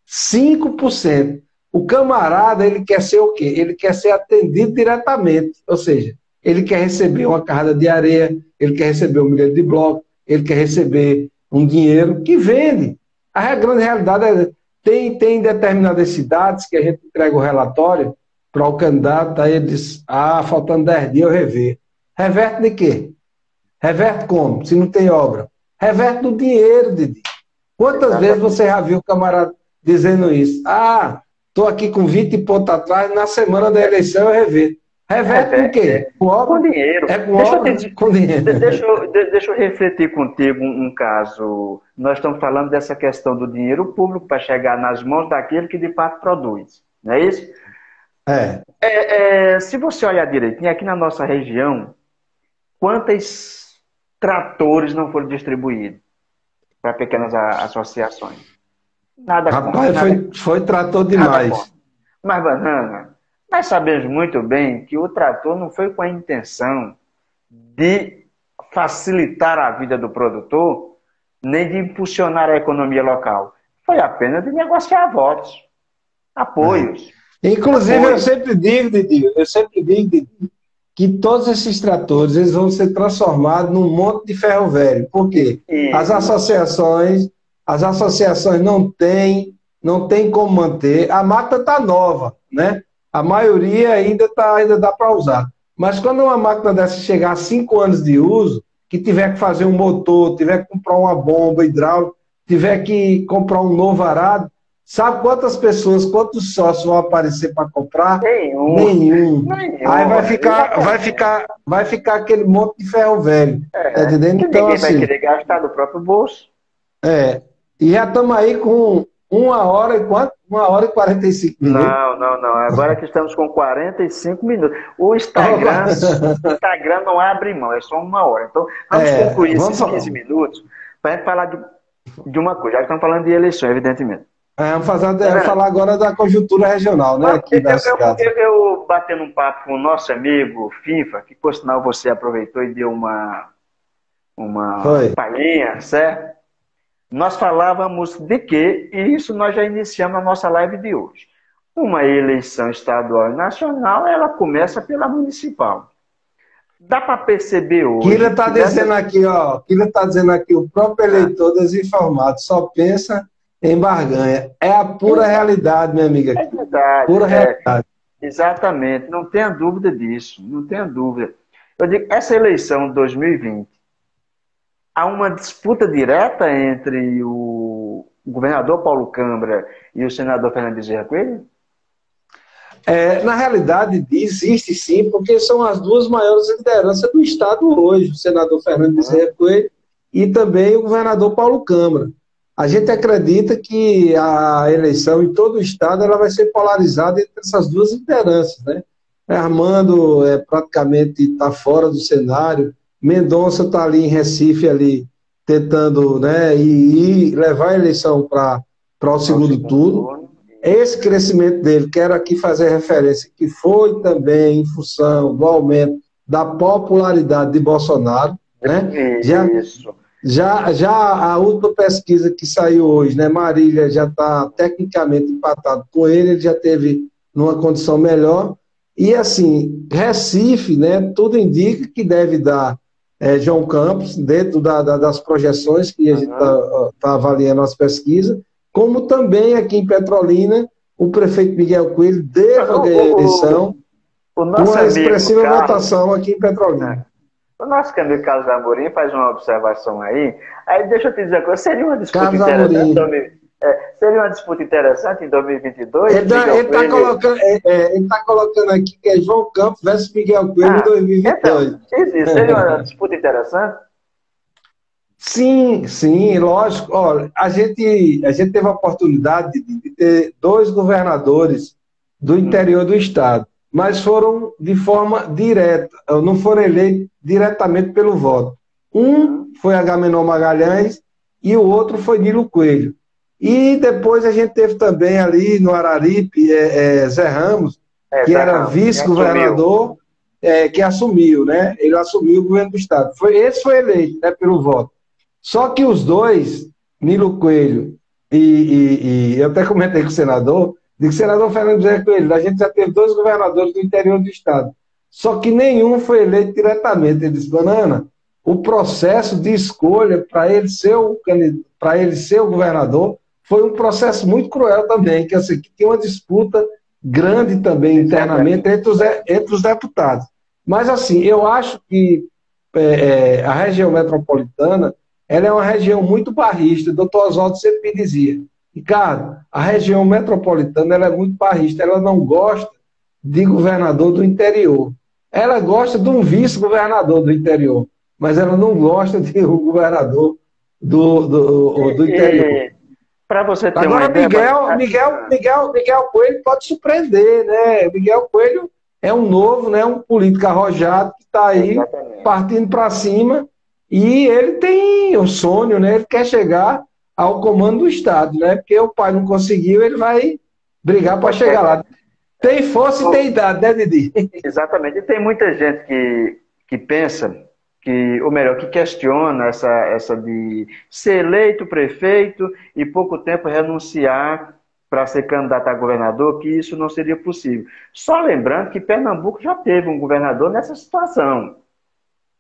5%. O camarada, ele quer ser o quê? Ele quer ser atendido diretamente, ou seja, ele quer receber uma carrada de areia, ele quer receber um milhão de bloco, ele quer receber um dinheiro que vende. A grande realidade é tem determinadas cidades que a gente entrega o relatório para o candidato, aí ele disse, faltando 10 dias eu rever. Reverte de quê? Reverte como? Se não tem obra. Reverte do dinheiro, Didi. Quantas vezes você já viu o camarada dizendo isso? Estou aqui com 20 pontos atrás, na semana da eleição eu rever. Reverte com o quê? Com obra? Com dinheiro. É com obra? Com dinheiro. Deixa eu refletir contigo um caso. Nós estamos falando dessa questão do dinheiro público para chegar nas mãos daquele que de fato produz. Não é isso? Se você olhar direitinho, aqui na nossa região, quantos tratores não foram distribuídos para pequenas associações? Nada contra. Rapaz, foi trator demais. Mas, Banana, nós sabemos muito bem que o trator não foi com a intenção de facilitar a vida do produtor, nem de impulsionar a economia local. Foi apenas de negociar votos, apoios. Inclusive, eu sempre digo, Didi, que todos esses tratores eles vão ser transformados num monte de ferro velho. Por quê? As associações não têm como manter. A máquina está nova, né? A maioria ainda dá para usar. Mas quando uma máquina dessa chegar a 5 anos de uso, que tiver que fazer um motor, tiver que comprar uma bomba hidráulica, tiver que comprar um novo arado, sabe quantas pessoas, quantos sócios vão aparecer para comprar? Nenhum. Aí vai ficar aquele monte de ferro velho. Tá entendendo? Então, ninguém vai querer gastar do próprio bolso. E já estamos aí com 1 hora e quanto? 1 hora e 45 minutos. Não. Agora que estamos com 45 minutos. O Instagram não abre mão, é só 1 hora. Então, vamos concluir esses 15 minutos para a gente falar de uma coisa. Já estamos falando de eleição, evidentemente. Vamos falar agora da conjuntura regional, né? Eu batendo um papo com o nosso amigo FIFA, que por sinal você aproveitou e deu uma palhinha, certo? Nós falávamos de quê? E isso nós já iniciamos a nossa live de hoje. Uma eleição estadual e nacional, ela começa pela municipal. Dá para perceber hoje... Kila está dizendo aqui, o próprio eleitor desinformado só pensa em barganha. É a pura realidade, minha amiga. É verdade. Pura realidade. Exatamente. Não tenha dúvida disso. Não tenha dúvida. Eu digo, essa eleição de 2020, há uma disputa direta entre o governador Paulo Câmara e o senador Fernando Bezerra Coelho? Na realidade, existe sim, porque são as duas maiores lideranças do Estado hoje, o senador Fernando Bezerra Coelho e também o governador Paulo Câmara. A gente acredita que a eleição em todo o Estado ela vai ser polarizada entre essas duas lideranças, né? Armando praticamente está fora do cenário, Mendonça está ali em Recife, ali, tentando, né, e levar a eleição para o segundo turno. Esse crescimento dele, quero aqui fazer referência, que foi também em função do aumento da popularidade de Bolsonaro. Né? Já a última pesquisa que saiu hoje, né, Marília já está tecnicamente empatado com ele já teve numa condição melhor. E assim, Recife, né, tudo indica que deve dar João Campos, dentro das projeções que a gente está avaliando as pesquisas, como também aqui em Petrolina, o prefeito Miguel Coelho deva ganhar a eleição com uma expressiva votação aqui em Petrolina. O nosso amigo Carlos Amorim faz uma observação aí deixa eu te dizer uma coisa, seria uma disputa interessante em 2022? Ele está colocando aqui que é João Campos versus Miguel Coelho em 2022. Então, seria uma disputa interessante? Sim, lógico. Olha, a gente teve a oportunidade de ter 2 governadores do interior do Estado, mas foram de forma direta, não foram eleitos diretamente pelo voto. Um foi Agamenon Magalhães e o outro foi Nilo Coelho. E depois a gente teve também ali no Araripe, Zé Ramos, que era vice-governador, que assumiu, né? Ele assumiu o governo do Estado. Esse foi eleito, né, pelo voto. Só que os dois, Nilo Coelho e eu até comentei com o senador, digo, senador Fernando Bezerra Coelho, a gente já teve 2 governadores do interior do Estado. Só que nenhum foi eleito diretamente. Ele disse, Banana, o processo de escolha para ele ser o governador foi um processo muito cruel também, que tinha uma disputa grande também internamente entre os deputados. Mas, assim, eu acho que a região metropolitana ela é uma região muito barrista. O doutor Oswaldo sempre me dizia, Ricardo, a região metropolitana ela é muito barrista, ela não gosta de governador do interior. Ela gosta de um vice-governador do interior, mas ela não gosta de um governador do interior. Para você ter Agora, uma ideia... Miguel Coelho pode surpreender, né? Miguel Coelho é um novo, né? Um político arrojado que está aí Exatamente. partindo para cima e ele tem o sonho, né? Ele quer chegar ao comando do Estado, né? Porque o pai não conseguiu, ele vai brigar para chegar lá. Tem força e tem idade, né, Didi? Exatamente. E tem muita gente que pensa ou melhor, que questiona essa de ser eleito prefeito e pouco tempo renunciar para ser candidato a governador, que isso não seria possível. Só lembrando que Pernambuco já teve um governador nessa situação.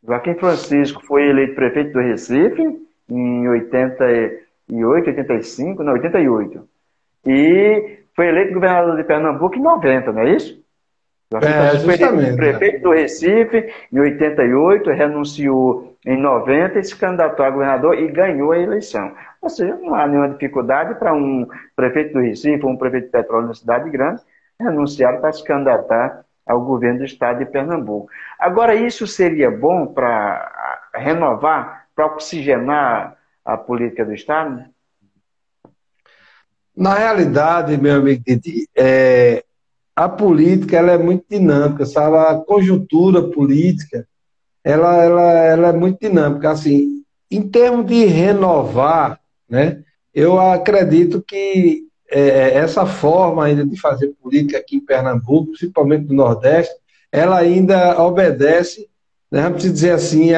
Joaquim Francisco foi eleito prefeito do Recife em 88, 85, não, 88. E foi eleito governador de Pernambuco em 90, não é isso? Justamente. Prefeito do Recife, em 88, renunciou em 90, se candidatou a governador e ganhou a eleição. Ou seja, não há nenhuma dificuldade para um prefeito do Recife ou um prefeito de Petróleo na cidade grande renunciar para se candidatar ao governo do estado de Pernambuco. Agora, isso seria bom para renovar, para oxigenar a política do estado? Na realidade, meu amigo Didi, a política ela é muito dinâmica, sabe? A conjuntura política ela é muito dinâmica. Assim, em termos de renovar, né, eu acredito que essa forma ainda de fazer política aqui em Pernambuco, principalmente no Nordeste, ela ainda obedece, né, vamos dizer assim,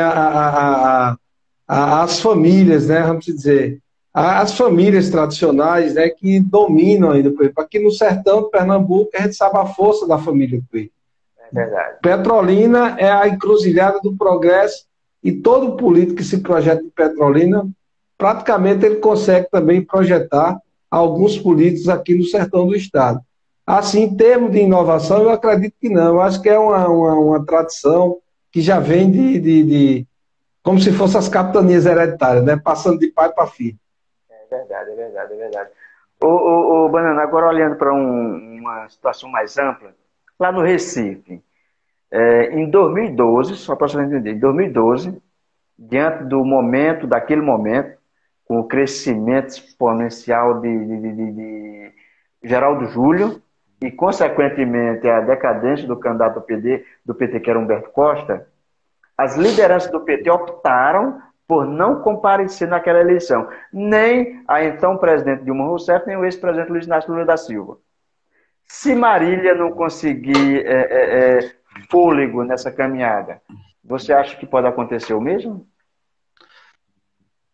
às famílias, né, vamos dizer, as famílias tradicionais, né, que dominam ainda, por exemplo, aqui no sertão de Pernambuco, a gente sabe a força da família Coelho. É verdade. Petrolina é a encruzilhada do progresso e todo político que se projeta em Petrolina, praticamente ele consegue também projetar alguns políticos aqui no sertão do estado. Assim, em termos de inovação, eu acredito que não. Eu acho que é uma tradição que já vem de como se fossem as capitanias hereditárias, né, passando de pai para filho. É verdade. Ô, Banana, agora olhando para uma situação mais ampla, lá no Recife, em 2012, só para você entender, em 2012, diante daquele momento, com o crescimento exponencial de Geraldo Júlio e, consequentemente, a decadência do candidato do PT, que era Humberto Costa, as lideranças do PT optaram por não comparecer naquela eleição. Nem a então presidente Dilma Rousseff, nem o ex-presidente Luiz Inácio Lula da Silva. Se Marília não conseguir fôlego nessa caminhada, você acha que pode acontecer o mesmo?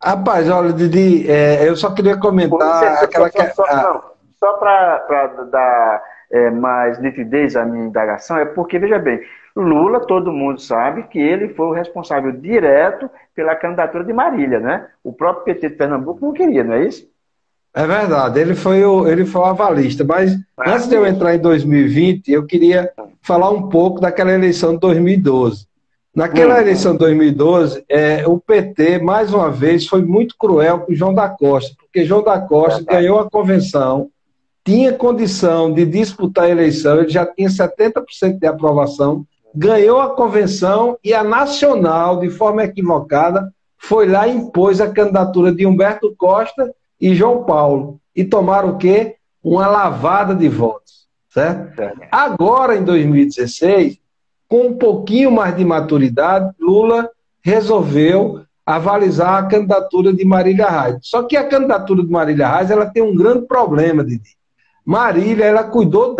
Rapaz, olha, Didi, eu só queria comentar Só para dar mais nitidez à minha indagação, é porque, veja bem, Lula, todo mundo sabe que ele foi o responsável direto pela candidatura de Marília, né? O próprio PT de Pernambuco não queria, não é isso? É verdade, ele foi o avalista, mas antes de eu entrar em 2020, eu queria falar um pouco daquela eleição de 2012. Naquela eleição de 2012, o PT, mais uma vez, foi muito cruel com João da Costa, porque João da Costa ganhou a convenção, tinha condição de disputar a eleição, ele já tinha 70% de aprovação, ganhou a convenção e a Nacional, de forma equivocada, foi lá e impôs a candidatura de Humberto Costa e João Paulo. E tomaram o quê? Uma lavada de votos. Certo? Agora, em 2016, com um pouquinho mais de maturidade, Lula resolveu avalizar a candidatura de Marília Reis. Só que a candidatura de Marília Reis, ela tem um grande problema, Didi. Marília, ela cuidou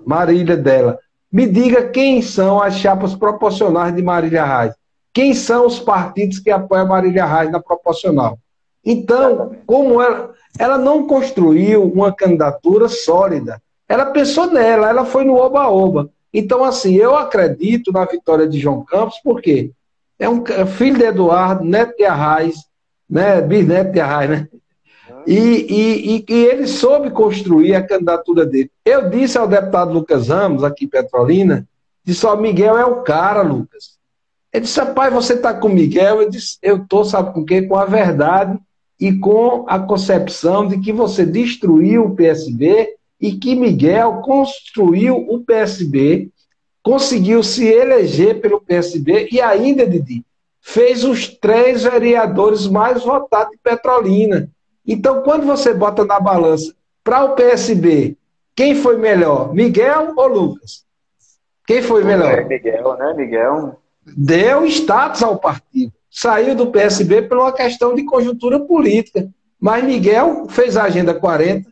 Marília dela. Me diga quem são as chapas proporcionais de Marília Reis. Quem são os partidos que apoiam Marília Reis na proporcional? Então, como ela não construiu uma candidatura sólida, ela pensou nela, ela foi no oba-oba. Então, assim, eu acredito na vitória de João Campos, porque é um filho de Eduardo, neto de Arraes, né, bisneto de Arraes, né? E ele soube construir a candidatura dele. Eu disse ao deputado Lucas Ramos, aqui em Petrolina, disse, ó, Miguel é o cara, Lucas. Ele disse, rapaz, você está com o Miguel? Eu disse, eu estou, sabe com quê? Com a verdade e com a concepção de que você destruiu o PSB e que Miguel construiu o PSB, conseguiu se eleger pelo PSB e ainda, Didi, fez os 3 vereadores mais votados de Petrolina. Então, quando você bota na balança para o PSB, quem foi melhor, Miguel ou Lucas? Quem foi melhor? Miguel, né? Miguel deu status ao partido. Saiu do PSB por uma questão de conjuntura política. Mas Miguel fez a Agenda 40,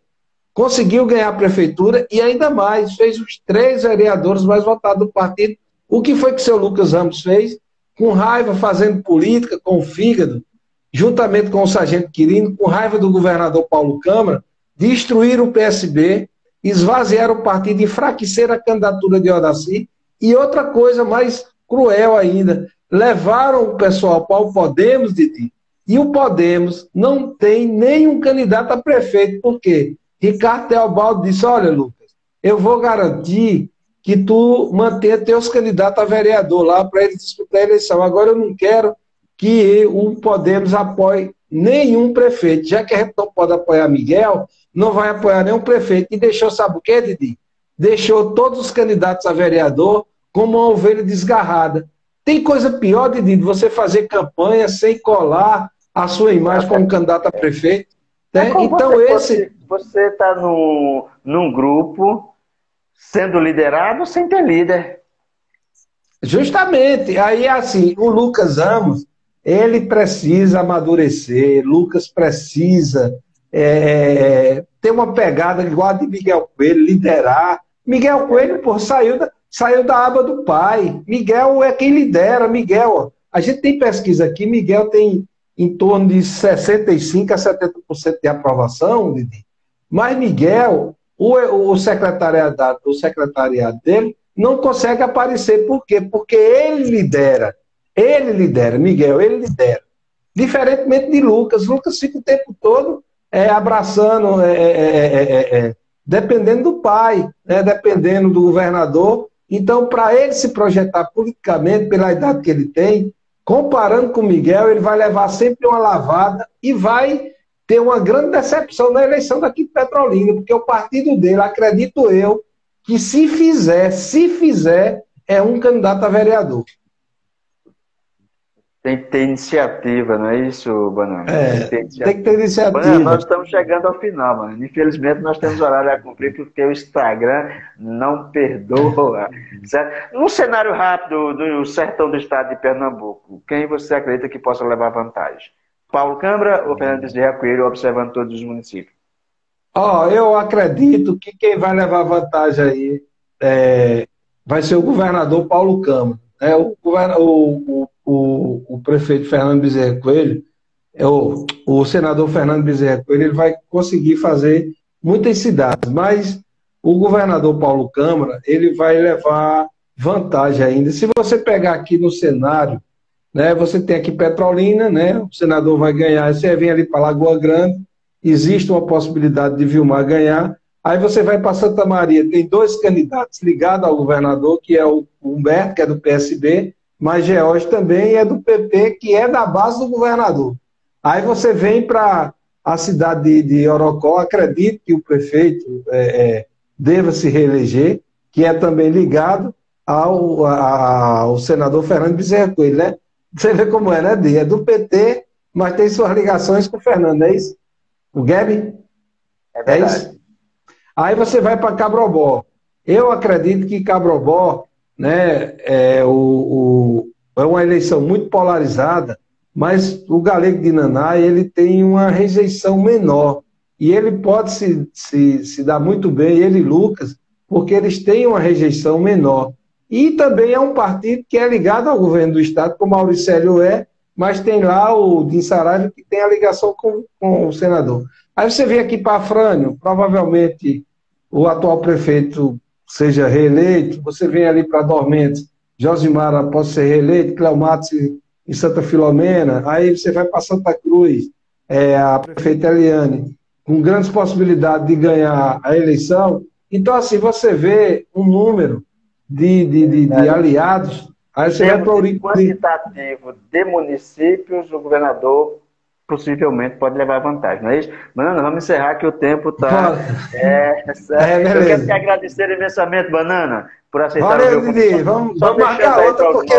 conseguiu ganhar a prefeitura e ainda mais, fez os 3 vereadores mais votados do partido. O que foi que o seu Lucas Ramos fez? Com raiva, fazendo política, com o fígado, juntamente com o sargento Quirino, com raiva do governador Paulo Câmara, destruíram o PSB, esvaziaram o partido, enfraqueceram a candidatura de Odaci e outra coisa mais cruel ainda, levaram o pessoal para o Podemos, Didi, e o Podemos não tem nenhum candidato a prefeito. Por quê? Ricardo Teobaldo disse, olha, Lucas, eu vou garantir que tu mantenha teus candidatos a vereador lá para eles disputar a eleição. Agora eu não quero que o Podemos apoie nenhum prefeito. Já que a gente não pode apoiar Miguel, não vai apoiar nenhum prefeito. E deixou, sabe o quê, Didi? Deixou todos os candidatos a vereador como uma ovelha desgarrada. Tem coisa pior, Didi, de você fazer campanha sem colar a sua imagem como candidato a prefeito. Né? Então Você está num grupo sendo liderado sem ter líder. Justamente. Aí, assim, o Lucas Ramos, ele precisa amadurecer, Lucas precisa ter uma pegada igual a de Miguel Coelho, liderar. Miguel Coelho, pô, saiu da aba do pai. Miguel é quem lidera. Miguel, ó, a gente tem pesquisa aqui, Miguel tem em torno de 65% a 70% de aprovação, Didi. Mas Miguel, o secretariado dele não consegue aparecer. Por quê? Porque ele lidera. Miguel, ele lidera. Diferentemente de Lucas. Lucas fica o tempo todo abraçando, dependendo do pai, né, dependendo do governador. Então, para ele se projetar politicamente, pela idade que ele tem, comparando com Miguel, ele vai levar sempre uma lavada e vai ter uma grande decepção na eleição daqui de Petrolina, porque o partido dele, acredito eu, que se fizer, é um candidato a vereador. Tem que ter iniciativa, não é isso, Banana? Tem que ter iniciativa. Banana, nós estamos chegando ao final, mano. Infelizmente, nós temos horário a cumprir porque o Instagram não perdoa. Certo? Num cenário rápido do sertão do estado de Pernambuco, quem você acredita que possa levar vantagem? Paulo Câmara ou Fernando Bezerra Coelho, observando todos os municípios? Eu acredito que quem vai levar vantagem aí vai ser o governador Paulo Câmara. O prefeito Fernando Bezerra Coelho, o senador Fernando Bezerra Coelho, ele vai conseguir fazer muitas cidades, mas o governador Paulo Câmara, ele vai levar vantagem ainda. Se você pegar aqui no cenário, né, você tem aqui Petrolina, né, o senador vai ganhar, você vem ali para Lagoa Grande, existe uma possibilidade de Vilmar ganhar, aí você vai para Santa Maria, tem 2 candidatos ligados ao governador, que é o Humberto, que é do PSB, mas George também é do PP, que é da base do governador. Aí você vem para a cidade de Orocó, acredito que o prefeito deva se reeleger, que é também ligado ao senador Fernando Bezerra Coelho, né? Você vê como é, né, Di? É do PT, mas tem suas ligações com o Fernando, é isso? O Gabi? É isso? Aí você vai para Cabrobó. Eu acredito que Cabrobó, né, é uma eleição muito polarizada, mas o Galego de Naná, ele tem uma rejeição menor. E ele pode se dar muito bem, ele e Lucas, porque eles têm uma rejeição menor. E também é um partido que é ligado ao governo do Estado, como o Mauricélio mas tem lá o Din Saraiva, que tem a ligação com o senador. Aí você vem aqui para Afrânio, provavelmente o atual prefeito seja reeleito, você vem ali para Dormentes, Josimara pode ser reeleito, Cleomatos em Santa Filomena, aí você vai para Santa Cruz, a prefeita Eliane, com grandes possibilidades de ganhar a eleição. Então, assim, você vê um número de aliados, aí você vai para o quantitativo de municípios, o governador possivelmente pode levar vantagem, não é isso? Banana, vamos encerrar que o tempo está... Eu quero te agradecer imensamente, Banana, por aceitar o meu convite. Didi, vamos marcar outra, porque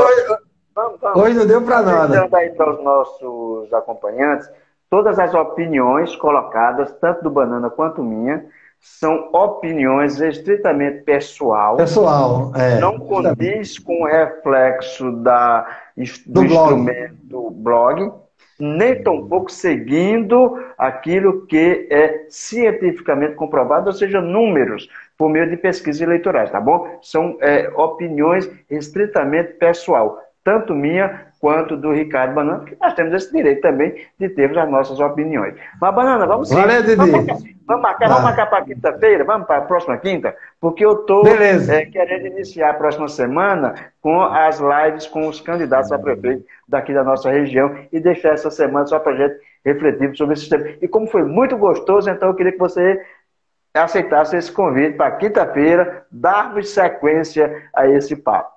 hoje não deu para nada. Deixando aí para os nossos acompanhantes, todas as opiniões colocadas, tanto do Banana quanto minha, são opiniões estritamente pessoal. Não condiz com o reflexo do instrumento blog, nem tampouco seguindo aquilo que é cientificamente comprovado, ou seja, números, por meio de pesquisas eleitorais, tá bom? São opiniões estritamente pessoal, tanto minha quanto do Ricardo Banana, porque nós temos esse direito também de termos as nossas opiniões. Mas, Banana, vamos sim. Valeu, Didi. Vamos marcar para quinta-feira, vamos para a próxima quinta, porque eu estou querendo iniciar a próxima semana com as lives com os candidatos a prefeito daqui da nossa região e deixar essa semana só para a gente refletir sobre esse tema. E como foi muito gostoso, então eu queria que você aceitasse esse convite para quinta-feira, darmos sequência a esse papo.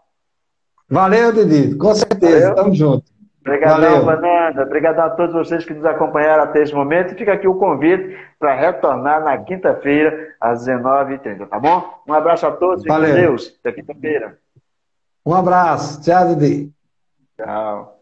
Valeu, Didi, com certeza, tamo junto. Obrigadão, Banana. Obrigadão a todos vocês que nos acompanharam até esse momento. E fica aqui o convite para retornar na quinta-feira, às 19h30, tá bom? Um abraço a todos, fiquem com Deus. Até quinta-feira. Um abraço. Tchau, Didi. Tchau.